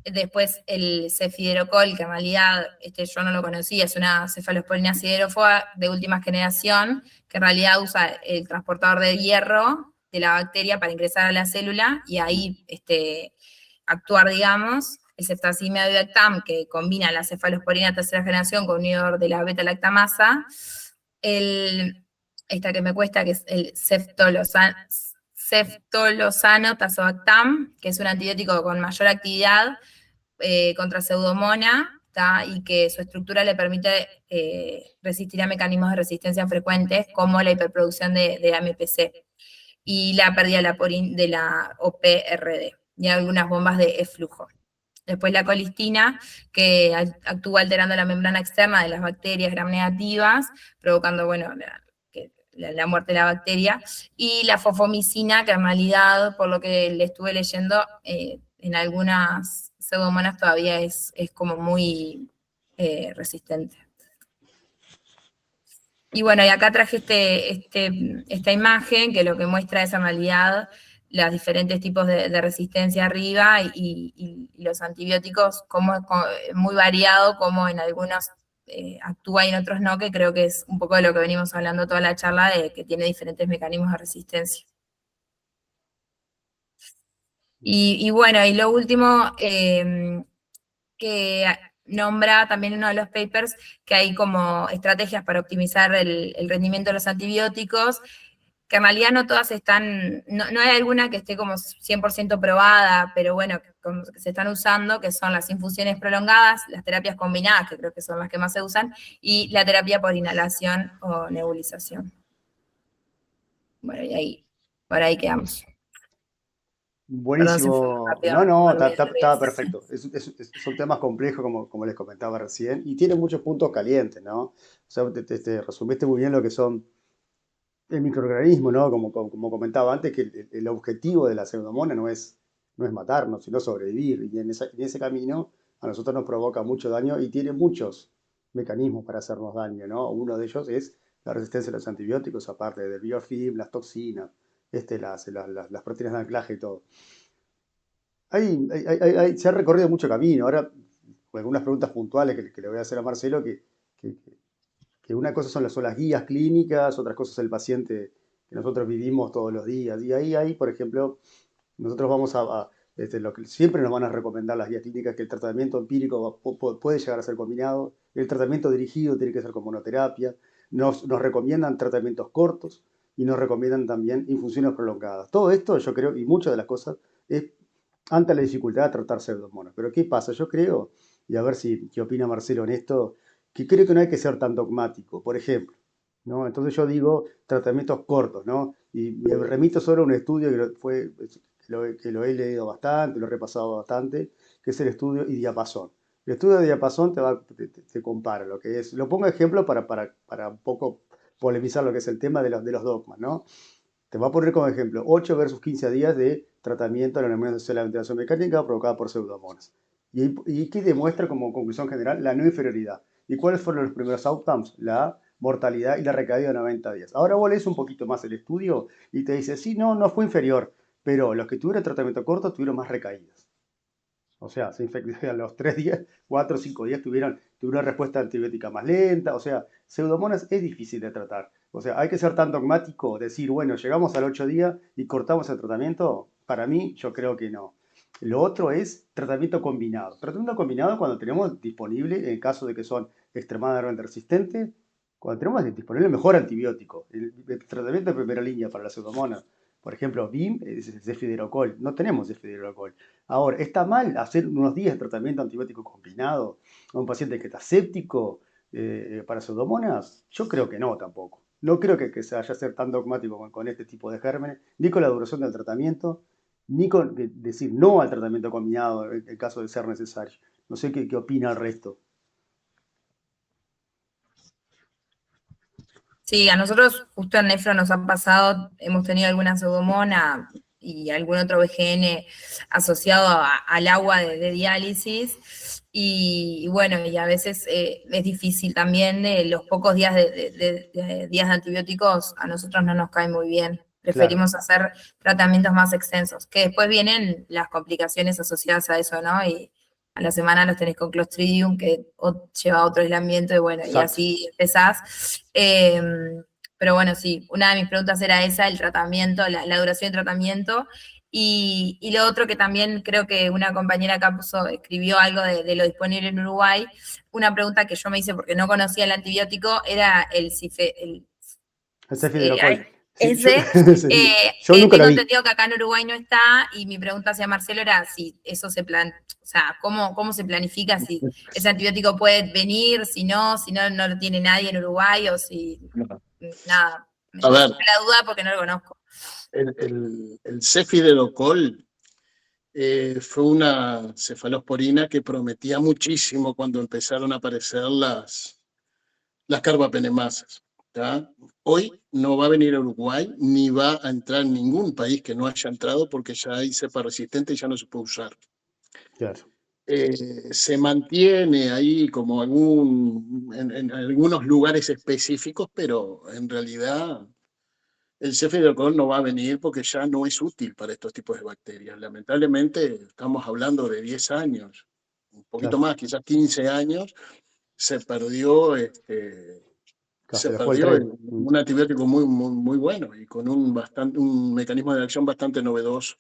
Después el cefidrocol, que en realidad yo no lo conocía, es una cefalosporina siderófoba de última generación, que en realidad usa el transportador de hierro de la bacteria para ingresar a la célula y ahí actuar, digamos. El ceftazimab-avibactam, que combina la cefalosporina tercera generación con un inhibidor de la beta-lactamasa. Esta que me cuesta, que es el ceftolozano tazobactam, que es un antibiótico con mayor actividad contra Pseudomonas, y que su estructura le permite resistir a mecanismos de resistencia frecuentes como la hiperproducción de AMPC y la pérdida de la OPRD y algunas bombas de eflujo. Después la colistina, que actúa alterando la membrana externa de las bacterias gram negativas, provocando, bueno, la muerte de la bacteria, y la fofomicina, que en realidad, por lo que le estuve leyendo, en algunas pseudomonas todavía es como muy resistente. Y bueno, y acá traje esta imagen que lo que muestra es en realidad los diferentes tipos de resistencia arriba y los antibióticos, como es muy variado, como en algunos actúa y en otros no, que creo que es un poco de lo que venimos hablando toda la charla, de que tiene diferentes mecanismos de resistencia. Y bueno, y lo último, que nombra también uno de los papers, que hay como estrategias para optimizar el rendimiento de los antibióticos, que en realidad no todas están, no hay alguna que esté como 100% probada, pero bueno, que se están usando, que son las infusiones prolongadas, las terapias combinadas, que creo que son las que más se usan, y la terapia por inhalación o nebulización. Bueno, y ahí, por ahí quedamos. Buenísimo. Perdón, No, rápido, está perfecto. Son temas complejos, como les comentaba recién, y tienen muchos puntos calientes, ¿no? O sea, te resumiste muy bien lo que son el microorganismo, ¿no? Como comentaba antes, que el objetivo de la pseudomonas no es matarnos, sino sobrevivir. Y en ese camino a nosotros nos provoca mucho daño y tiene muchos mecanismos para hacernos daño, ¿no? Uno de ellos es la resistencia a los antibióticos, aparte del biofilm, las toxinas, las proteínas de anclaje y todo. Se ha recorrido mucho camino. Ahora, con algunas preguntas puntuales que le voy a hacer a Marcelo, que una cosa son las guías clínicas, otras cosas es el paciente que nosotros vivimos todos los días. Y ahí, por ejemplo, nosotros vamos lo que siempre nos van a recomendar las guías clínicas, que el tratamiento empírico puede llegar a ser combinado, el tratamiento dirigido tiene que ser con monoterapia, nos recomiendan tratamientos cortos y nos recomiendan también infusiones prolongadas. Todo esto yo creo, y muchas de las cosas, es ante la dificultad de tratar pseudomonas. Pero ¿qué pasa? Yo creo, y a ver qué opina Marcelo en esto, que creo que no hay que ser tan dogmático. Por ejemplo, ¿no? Entonces yo digo tratamientos cortos, ¿no? Y me remito solo a un estudio que lo he leído bastante, lo he repasado bastante, que es el estudio IDIAPASON. El estudio de Diapasón te compara lo que es. Lo pongo de ejemplo para un poco polemizar lo que es el tema de los dogmas, ¿no? Te voy a poner como ejemplo 8 versus 15 días de tratamiento de la neumonía de la ventilación mecánica provocada por pseudomonas. Y que demuestra como conclusión general la no inferioridad. ¿Y cuáles fueron los primeros outcomes? La mortalidad y la recaída de 90 días. Ahora vos lees un poquito más el estudio y te dice, sí, no fue inferior, pero los que tuvieron tratamiento corto tuvieron más recaídas. O sea, se infectaron a los 3 días, 4 o 5 días tuvieron una respuesta antibiótica más lenta. O sea, pseudomonas es difícil de tratar. O sea, hay que ser tan dogmático, decir, bueno, llegamos al 8 días y cortamos el tratamiento. Para mí, yo creo que no. Lo otro es tratamiento combinado. Tratamiento combinado cuando tenemos disponible, en caso de que son extremadamente resistentes, cuando tenemos disponible el mejor antibiótico. El tratamiento de primera línea para la pseudomonas, por ejemplo, BIM es cefidrocol. No tenemos cefidrocol. Ahora, ¿está mal hacer unos días de tratamiento antibiótico combinado a un paciente que está séptico para pseudomonas? Yo creo que no tampoco. No creo que se vaya a ser tan dogmático con este tipo de gérmenes, ni con la duración del tratamiento, ni con decir no al tratamiento combinado en caso de ser necesario. No sé qué opina el resto. Sí, a nosotros justo en Nefro nos ha pasado, hemos tenido alguna pseudomona y algún otro BGN asociado al agua de diálisis, y bueno, y a veces es difícil también, los pocos días de días de antibióticos a nosotros no nos cae muy bien. Preferimos hacer tratamientos más extensos, que después vienen las complicaciones asociadas a eso, ¿no? a la semana los tenés con Clostridium, que lleva a otro aislamiento, y bueno, y Exacto. así empezás. Pero bueno, sí, una de mis preguntas era esa, el tratamiento, la duración del tratamiento. Y lo otro que también creo que una compañera acá escribió algo de lo disponible en Uruguay. Una pregunta que yo me hice porque no conocía el antibiótico era el El cefidrocoil. Sí, yo, ese. sí, yo nunca lo Tengo vi. entendido que acá en Uruguay no está, y mi pregunta hacia Marcelo era si eso o sea, ¿cómo se planifica? Si ese antibiótico puede venir, si no no lo tiene nadie en Uruguay, o si nada. Me A ver, surge la duda porque no lo conozco. el cefidrocol fue una cefalosporina que prometía muchísimo cuando empezaron a aparecer las carbapenemasas. ¿tá? Hoy no va a venir a Uruguay ni va a entrar en ningún país que no haya entrado porque ya hay cepa resistente y ya no se puede usar. Claro. Se mantiene ahí como en algunos lugares específicos, pero en realidad el cefidrocol no va a venir porque ya no es útil para estos tipos de bacterias. Lamentablemente estamos hablando de 10 años, un poquito Claro. más, quizás 15 años, se perdió Se le fue el tren. un antibiótico muy bueno y con un mecanismo de acción bastante novedoso,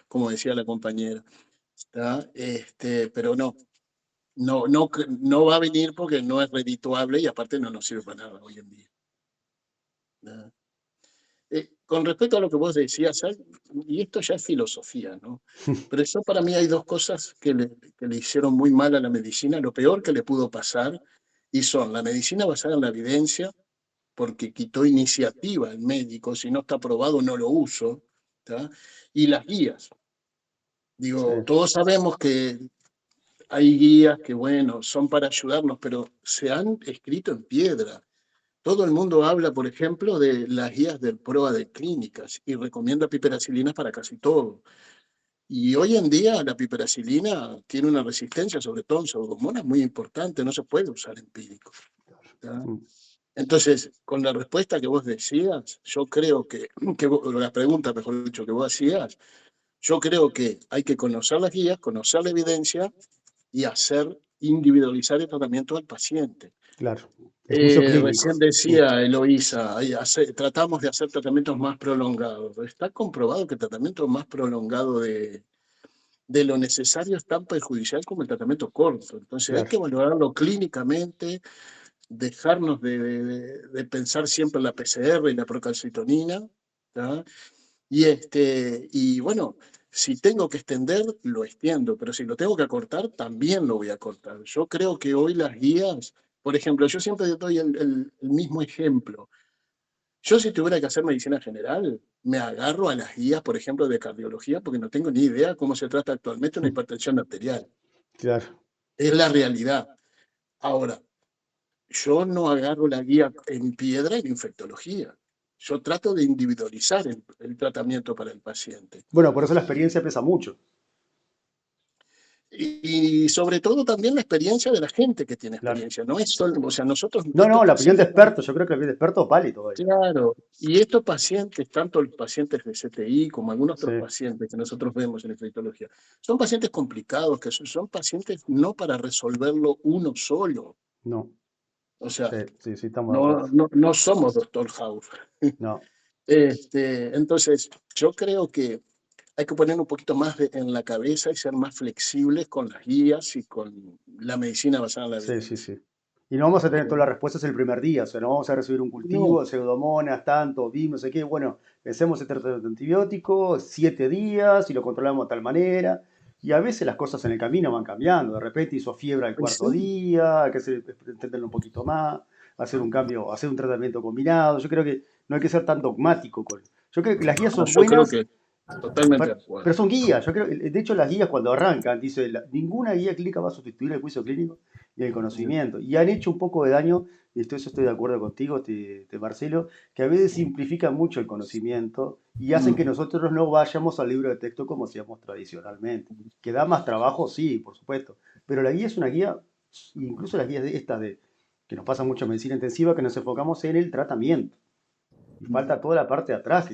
como decía la compañera. Pero no va a venir porque no es redituable y aparte no nos sirve para nada hoy en día. Con respecto a lo que vos decías, y esto ya es filosofía, ¿no? Pero eso para mí hay dos cosas que le hicieron muy mal a la medicina, lo peor que le pudo pasar, y son la medicina basada en la evidencia, porque quitó iniciativa al médico, si no está probado no lo uso, ¿tá? Y las guías. Digo, Sí. todos sabemos que hay guías que, bueno, son para ayudarnos, pero se han escrito en piedra. Todo el mundo habla, por ejemplo, de las guías de prueba de clínicas y recomienda piperacilina para casi todo. Y hoy en día la piperacilina tiene una resistencia, sobre todo en pseudomonas, muy importante, no se puede usar empírico. ¿tá? Entonces, con la respuesta que vos decías, yo creo la pregunta, mejor dicho, que vos hacías, yo creo que hay que conocer las guías, conocer la evidencia y individualizar el tratamiento del paciente. Claro. Es juicio clínico. Recién decía Eloísa, tratamos de hacer tratamientos más prolongados. Está comprobado que el tratamiento más prolongado de lo necesario es tan perjudicial como el tratamiento corto. Entonces hay que valorarlo clínicamente, dejarnos de pensar siempre en la PCR y la procalcitonina. ¿tá? Y bueno, si tengo que extender, lo extiendo, pero si lo tengo que acortar, también lo voy a cortar. Yo creo que hoy las guías, por ejemplo, yo siempre doy el mismo ejemplo. Yo si tuviera que hacer medicina general, me agarro a las guías, por ejemplo, de cardiología, porque no tengo ni idea cómo se trata actualmente una hipertensión arterial. Claro. Es la realidad. Ahora, yo no agarro la guía en piedra en infectología. Yo trato de individualizar el tratamiento para el paciente. Bueno, por eso la experiencia pesa mucho. Y sobre todo también la experiencia de la gente que tiene Claro. experiencia. No es solo, o sea, nosotros... No, estos la opinión de pacientes, expertos, yo creo que la opinión de expertos vale todavía. claro, y estos pacientes, tanto los pacientes de CTI como algunos otros Sí. pacientes que nosotros vemos en infectología, son pacientes complicados, que son pacientes no para resolverlo uno solo. No. O sea, Sí, estamos de acuerdo. no somos Doctor House. No. Entonces, yo creo que hay que poner un poquito más en la cabeza y ser más flexibles con las guías y con la medicina basada en la evidencia. Sí. Y no vamos a tener todas las respuestas el primer día, o sea, no vamos a recibir un cultivo, No. pseudomonas, tanto, BIM, no sé qué. Bueno, hacemos el tratamiento antibiótico, 7 días y lo controlamos de tal manera. Y a veces las cosas en el camino van cambiando. De repente hizo fiebre al cuarto Sí. día, hay que entenderlo un poquito más, hacer un cambio, hacer un tratamiento combinado. Yo creo que no hay que ser tan dogmático con. Yo creo que las guías son Yo creo buenas, que totalmente de acuerdo. pero son guías. Yo creo, de hecho, las guías cuando arrancan, dice, ninguna guía clínica va a sustituir el juicio clínico y el conocimiento. Y han hecho un poco de daño, y eso estoy de acuerdo contigo, Marcelo, que a veces simplifican mucho el conocimiento y hacen que nosotros no vayamos al libro de texto como hacíamos tradicionalmente. Que da más trabajo, sí, por supuesto. Pero la guía es una guía, incluso las guías que nos pasa mucho en medicina intensiva, que nos enfocamos en el tratamiento. Y falta toda la parte de atrás,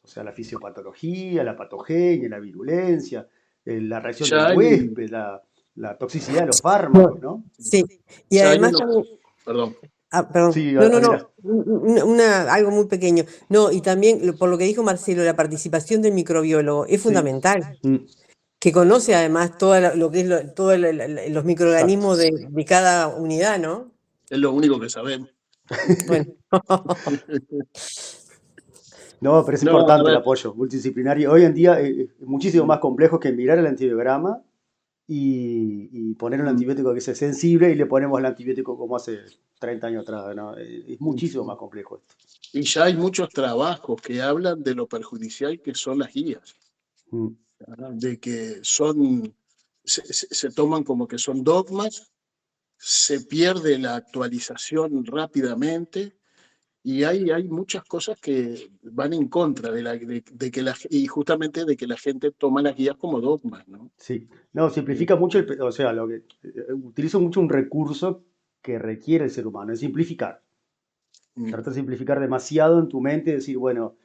o sea, la fisiopatología, la patogenia, la virulencia, la reacción del Ya hay, huésped, la toxicidad de los fármacos, ¿no? Sí, y O sea, hay además uno, también, perdón, perdón, Sí, no, Adela. algo muy pequeño. No, y también, por lo que dijo Marcelo, la participación del microbiólogo es Sí. fundamental, Mm, que conoce además lo que es todos los microorganismos de cada unidad, ¿no? es lo único que sabemos. Bueno, No, pero es No, a importante el ver, apoyo multidisciplinario. Hoy en día es muchísimo más complejo que mirar el antibiograma y poner un antibiótico que sea sensible y le ponemos el antibiótico como hace 30 años atrás, ¿no? Es muchísimo más complejo esto. y ya hay muchos trabajos que hablan de lo perjudicial que son las guías, Mm, ¿verdad? De que se toman como que son dogmas, se pierde la actualización rápidamente y hay muchas cosas que van en contra de que y justamente de que la gente toma las guías como dogmas, ¿no? sí, no, simplifica mucho, o sea, utilizo mucho un recurso que requiere el ser humano, es simplificar. Mm. Trata de simplificar demasiado en tu mente y decir, bueno,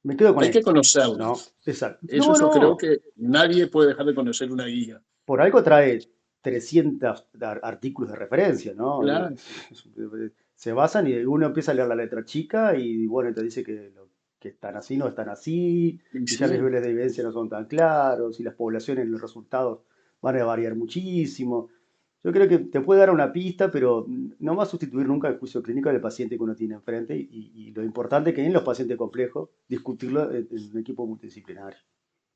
me quedo con Hay que esto, conocerlo. ¿no? Exacto. Eso No, yo creo no, que nadie puede dejar de conocer una guía. por algo trae 300 artículos de referencia, ¿no? Claro. Se basan y uno empieza a leer la letra chica y bueno, te dice que están así, no están así, Y y ya los sí, niveles de evidencia no son tan claros, y las poblaciones, los resultados van a variar muchísimo. Yo creo que te puede dar una pista, pero no va a sustituir nunca el juicio clínico del paciente que uno tiene enfrente y lo importante que en los pacientes complejos, discutirlo en un equipo multidisciplinario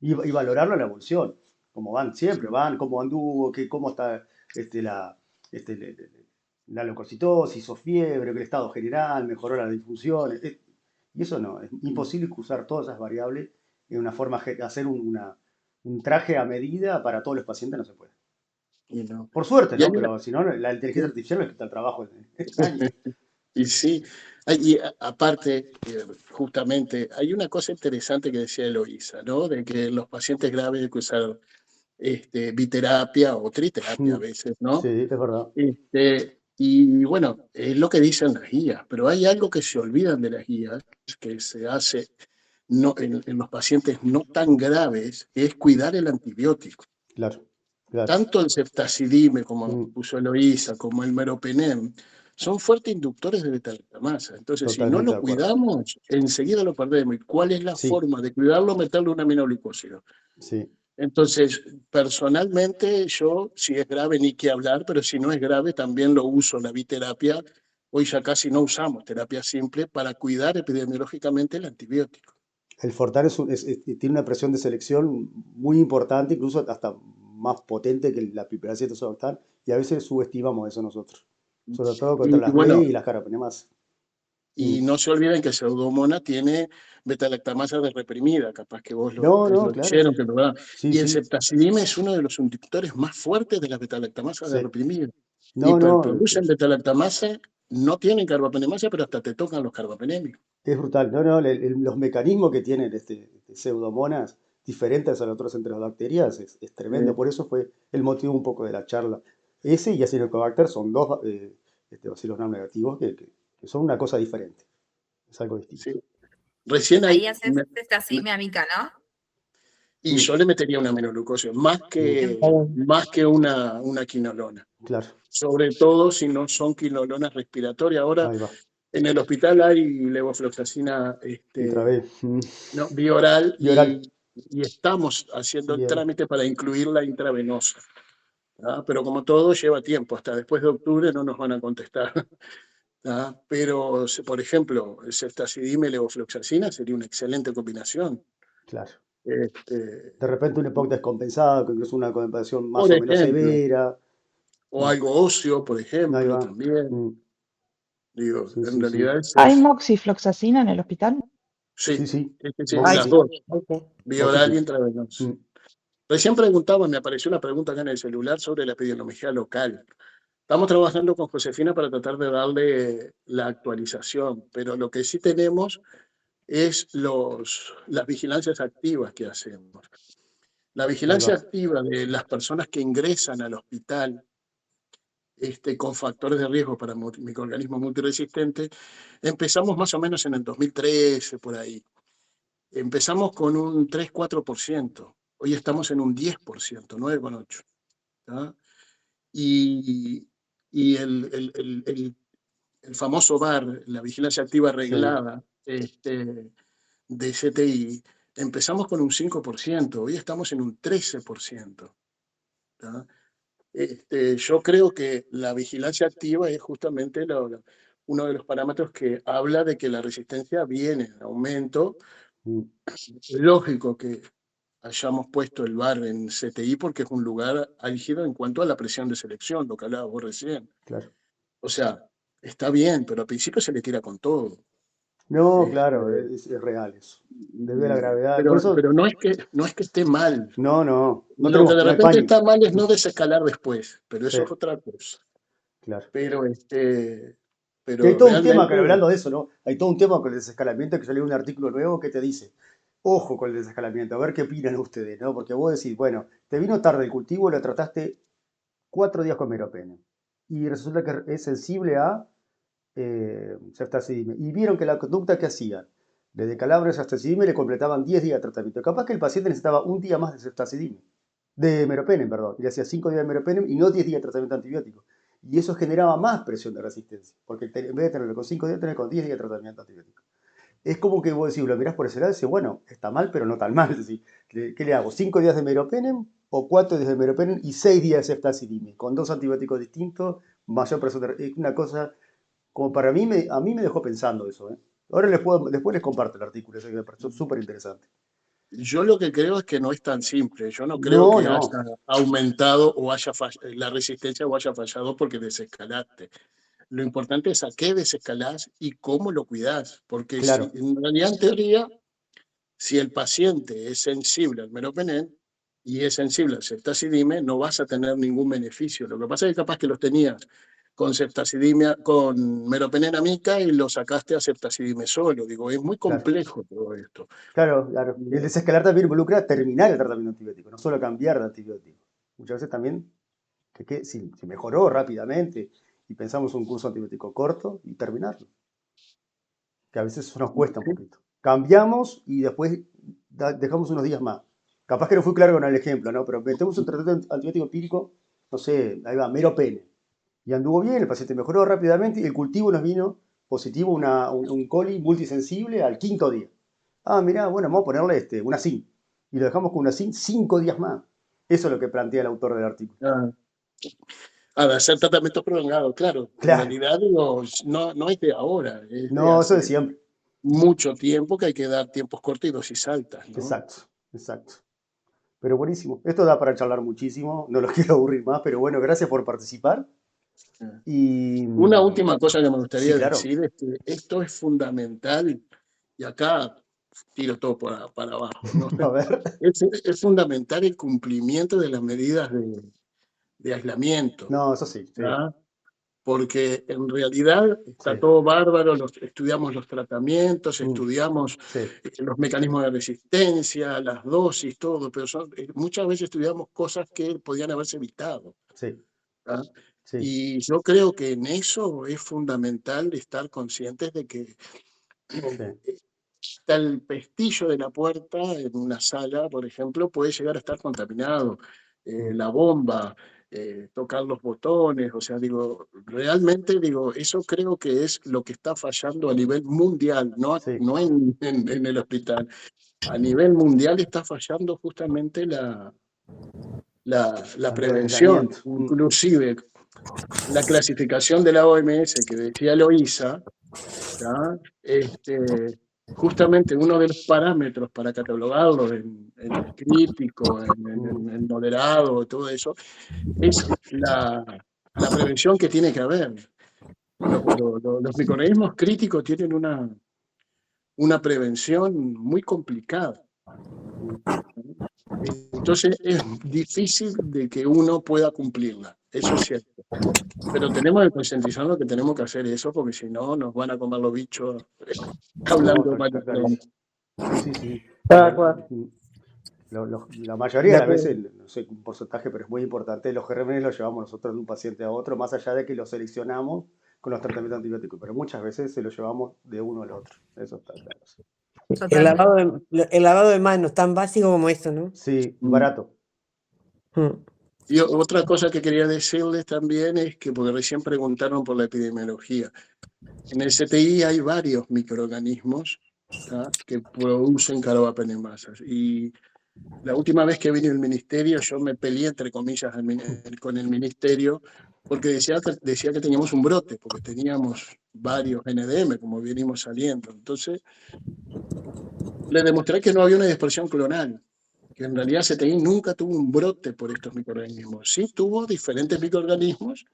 y valorarlo en la evolución, como van siempre, van, cómo anduvo, cómo está este, la leucocitosis o fiebre, el estado general, mejoró las disfunciones. Y eso no, es imposible usar todas esas variables en una forma, hacer un traje a medida para todos los pacientes no se puede. y no. Por suerte, Y hay ¿no? Pero si no, la inteligencia artificial le quita el trabajo en años. Y sí, aparte, justamente, hay una cosa interesante que decía Eloísa, ¿no? De que los pacientes graves hay que usar biterapia o triterapia a veces, Sí, ¿no? es verdad. Y bueno, es lo que dicen las guías, pero hay algo que se olvidan de las guías, que se hace no, en los pacientes no tan graves, es cuidar el antibiótico. Claro, claro. Tanto el ceftazidime, como Mm, puso Eloísa, como el meropenem, son fuertes inductores de beta-lactamasa. Entonces, si no totalmente lo de acuerdo. cuidamos, enseguida lo perdemos. ¿Y cuál es la Sí, forma de cuidarlo? Meterle un aminoglucósido. sí. Entonces, personalmente, yo, si es grave, ni que hablar, pero si no es grave, también lo uso, la biterapia. Hoy ya casi no usamos terapia simple para cuidar epidemiológicamente el antibiótico. El Fortar tiene una presión de selección muy importante, incluso hasta más potente que la piperaceta sorbitol, y a veces subestimamos eso nosotros, sobre todo contra Y las B bueno, y las carbapenemas. y no se olviden que Pseudomonas tiene beta-lactamasa reprimida, capaz que vos No, ustedes no, lo claro. dijeron, que lo verdad. Sí, Y el sí, ceftazidime es uno de los inductores más fuertes de la beta-lactamasa sí. reprimida. Y No, no, producen beta-lactamasa, no tienen carbapenemasa, pero hasta te tocan los carbapenémicos. es brutal. No, no, los mecanismos que tienen este pseudomonas diferentes a los otros enterobacterias es tremendo. Por eso fue el motivo un poco de la charla. Ese y Acinetobacter son dos bacilos gram negativos que son una cosa diferente. Es algo distinto. Sí. Recién Ahí ahí, haces esta mica, ¿no? y yo le metería una aminoglucosa, más que una quinolona. Claro, Sobre todo si no son quinolonas respiratorias. Ahora ahí va. en el hospital hay levofloxacina Intravés. no, bioral Y oral. y estamos haciendo el Bien. trámite para incluir la intravenosa. ¿Ah? Pero como todo lleva tiempo, hasta después de octubre no nos van a contestar. ¿Ah? Pero, por ejemplo, ceftazidime y levofloxacina sería una excelente combinación. Claro. Este, De repente un EPOC descompensado, que es una compensación más por o menos ejemplo, severa. o algo óseo, por Ahí ejemplo, va. también. Digo, Sí, en sí, sí. realidad ¿Hay moxifloxacina en el hospital? Sí, sí, sí. sí, Ay, las Moxi. dos, ok. bioral y Moxiflux. intravenosa. Recién preguntaba, me apareció una pregunta acá en el celular sobre la epidemiología local. Estamos trabajando con Josefina para tratar de darle la actualización, pero lo que sí tenemos es las vigilancias activas que hacemos. La Ahí vigilancia va. activa de las personas que ingresan al hospital con factores de riesgo para microorganismos multiresistentes, empezamos más o menos en el 2013, por ahí. Empezamos con un 3-4%. Hoy estamos en un 10%, 9,8%. ¿tá? Y, y el famoso VAR, la vigilancia activa Sí, reglada de CTI, empezamos con un 5%, hoy estamos en un 13%. ¿tá? Yo creo que la vigilancia activa es justamente uno de los parámetros que habla de que la resistencia viene en aumento. mm, Es lógico que hayamos puesto el VAR en CTI porque es un lugar álgido en cuanto a la presión de selección, lo que hablabas vos recién. claro. O sea, está bien, pero al principio se le tira con todo. No, Este, claro, es real eso. Debido a la gravedad. Por eso, pero no es que esté mal. no Lo que tenemos, de no hay repente pánico. está mal es no desescalar después, pero Sí, eso es otra cosa. claro. Pero, Que hay pero todo un tema, que realmente, hablando de eso, ¿no? Hay todo un tema con el desescalamiento, que salió un artículo nuevo que te dice, ojo con el desescalamiento, a ver qué opinan ustedes, ¿no? Porque vos decís, bueno, te vino tarde el cultivo, lo trataste 4 días con meropenem, y resulta que es sensible a ceftazidime. Y vieron que la conducta que hacían, desde calabres hasta ceftazidime, le completaban 10 días de tratamiento. Capaz que el paciente necesitaba un día más de ceftazidime, de meropenem, perdón, y le hacía 5 días de meropenem y no 10 días de tratamiento antibiótico. Y eso generaba más presión de resistencia, porque en vez de tenerlo con 5 días, tener con 10 días de tratamiento antibiótico. Es como que vos decís, lo mirás por ese lado y decís, bueno, está mal, pero no tan mal. Es decir, ¿qué le hago? ¿5 días de meropenem o 4 días de meropenem y 6 días de ceftazidime? Con 2 antibióticos distintos, mayor presión de... Es una cosa, como para mí, a mí me dejó pensando eso. Ahora después les comparto el artículo, ese que me pareció súper interesante. yo lo que creo es que no es tan simple. Yo no creo No, que haya no, aumentado o la resistencia o haya fallado porque desescalaste. Lo importante es a qué desescalás y cómo lo cuidás. Porque si, claro, en realidad, en teoría, si el paciente es sensible al meropenem y es sensible al ceftazidime, no vas a tener ningún beneficio. Lo que pasa es que capaz que los tenías con ceftazidime, con meropenem amica y lo sacaste a ceftazidime solo. Digo, es muy claro, complejo todo esto. claro. Y el desescalar también involucra terminar el tratamiento antibiótico, no solo cambiar de antibiótico. Muchas veces también si mejoró rápidamente y pensamos un curso antibiótico corto y terminarlo, que a veces eso nos cuesta un poquito. Cambiamos y después dejamos unos días más. Capaz que no fui claro con el ejemplo, ¿no? Pero metemos un tratamiento antibiótico empírico, no sé, ahí va, meropenem. Y anduvo bien, el paciente mejoró rápidamente y el cultivo nos vino positivo, un coli multisensible al 5.º día. Ah, mirá, bueno, vamos a ponerle una SIN. Y lo dejamos con una SIN 5 días más. Eso es lo que plantea el autor del artículo. De hacer tratamiento prolongado, claro. En Claro. realidad, digo, no es de ahora, es de No, eso de hace siempre. mucho tiempo que hay que dar tiempos cortos y dosis altas, ¿no? Exacto. Pero buenísimo. Esto da para charlar muchísimo. No los quiero aburrir más, pero bueno, gracias por participar. Y Una última cosa que me sí, gustaría claro. decir es que esto es fundamental, y acá tiro todo para abajo, ¿no? A ver. Es fundamental el cumplimiento de las medidas de aislamiento, No, eso sí, sí, ¿tá? Porque en realidad está sí. todo bárbaro, estudiamos los tratamientos, Mm, estudiamos sí, los mecanismos de resistencia, las dosis, todo, pero muchas veces estudiamos cosas que podían haberse evitado, sí, ¿tá? sí, Y yo creo que en eso es fundamental estar conscientes de que sí. está el pestillo de la puerta en una sala, por ejemplo, puede llegar a estar contaminado. Mm, La bomba, tocar los botones, o sea, digo, realmente digo, eso creo que es lo que está fallando a nivel mundial, sí. no en el hospital. A nivel mundial está fallando justamente la Ante el prevención, aislamiento. inclusive la clasificación de la OMS que decía Loisa, ¿tá? Justamente uno de los parámetros para catalogarlo en crítico, en moderado, todo eso, es la prevención que tiene que haber. Los microorganismos críticos tienen una prevención muy complicada. Entonces es difícil de que uno pueda cumplirla, eso es cierto. Pero tenemos que concientizarnos que tenemos que hacer eso, porque si no nos van a comer los bichos No, hablando mal está de todo. clarísimo. Sí. Estoy de acuerdo. La mayoría De de las acuerdo. veces, no sé un porcentaje, pero es muy importante, los gérmenes los llevamos nosotros de un paciente a otro, más allá de que los seleccionamos con los tratamientos antibióticos, pero muchas veces se los llevamos de uno al otro. Eso está claro. El lavado de manos, tan básico como esto, ¿no? Sí, Mm. barato. Mm. Y otra cosa que quería decirles también es que, porque recién preguntaron por la epidemiología, en el CTI hay varios microorganismos, ¿tá?, que producen carbamazas. Y la última vez que vine al ministerio, yo me peleé, entre comillas, con el ministerio, porque decía que teníamos un brote, porque teníamos varios NDM, como venimos saliendo. Entonces, le demostré que no había una dispersión clonal, que en realidad CTI nunca tuvo un brote por estos microorganismos. Sí tuvo diferentes microorganismos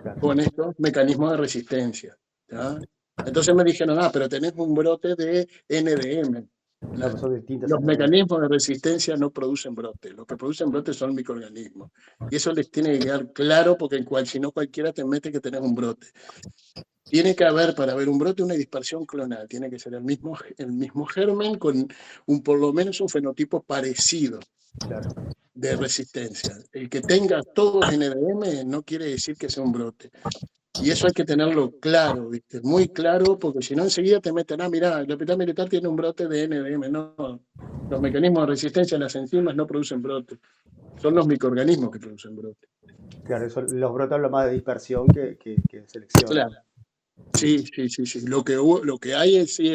Claro. con estos mecanismos de resistencia, ¿tá? Entonces me dijeron, pero tenés un brote de NDM. Claro, son distintas Los NDM. mecanismos de resistencia no producen brote. Los que producen brote son microorganismos. Y eso les tiene que quedar claro, porque si no cualquiera te mete que tenés un brote. Tiene que haber, para haber un brote, una dispersión clonal. Tiene que ser el mismo germen con por lo menos un fenotipo parecido, Claro. de resistencia. El que tenga todos NDM no quiere decir que sea un brote. Y eso hay que tenerlo claro, ¿viste? Muy claro, porque si no enseguida te meten, mirá, el hospital militar tiene un brote de NDM. No, los mecanismos de resistencia en las enzimas no producen brote. Son los microorganismos que producen brote. Claro, los brotes hablan más de dispersión que de selección. Claro. Sí. Lo que hay es, sí,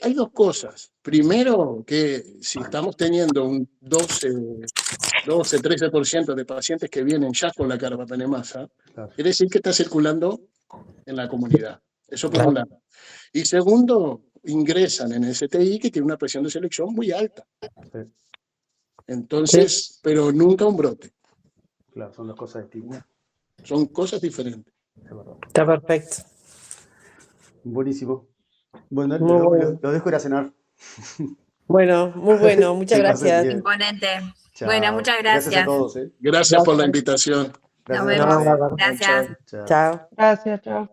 hay dos cosas. Primero, que si estamos teniendo un 12-13% de pacientes que vienen ya con la carbapenemasa, Claro. quiere decir que está circulando en la comunidad. Eso por un lado. Y segundo, ingresan en el CTI, que tiene una presión de selección muy alta. Sí. Entonces, pero nunca un brote. Claro, son dos cosas distintas. Son cosas diferentes. Es verdad. Está perfecto. Buenísimo. Bueno, Muy bueno. lo dejo ir a cenar. Bueno, muy bueno. Muchas Que pasen gracias. bien. Imponente. Chao. Bueno, muchas Gracias a gracias. todos. Gracias por la invitación. Nos Gracias. vemos. Chao. Gracias. Chao. Chao. Gracias, chao.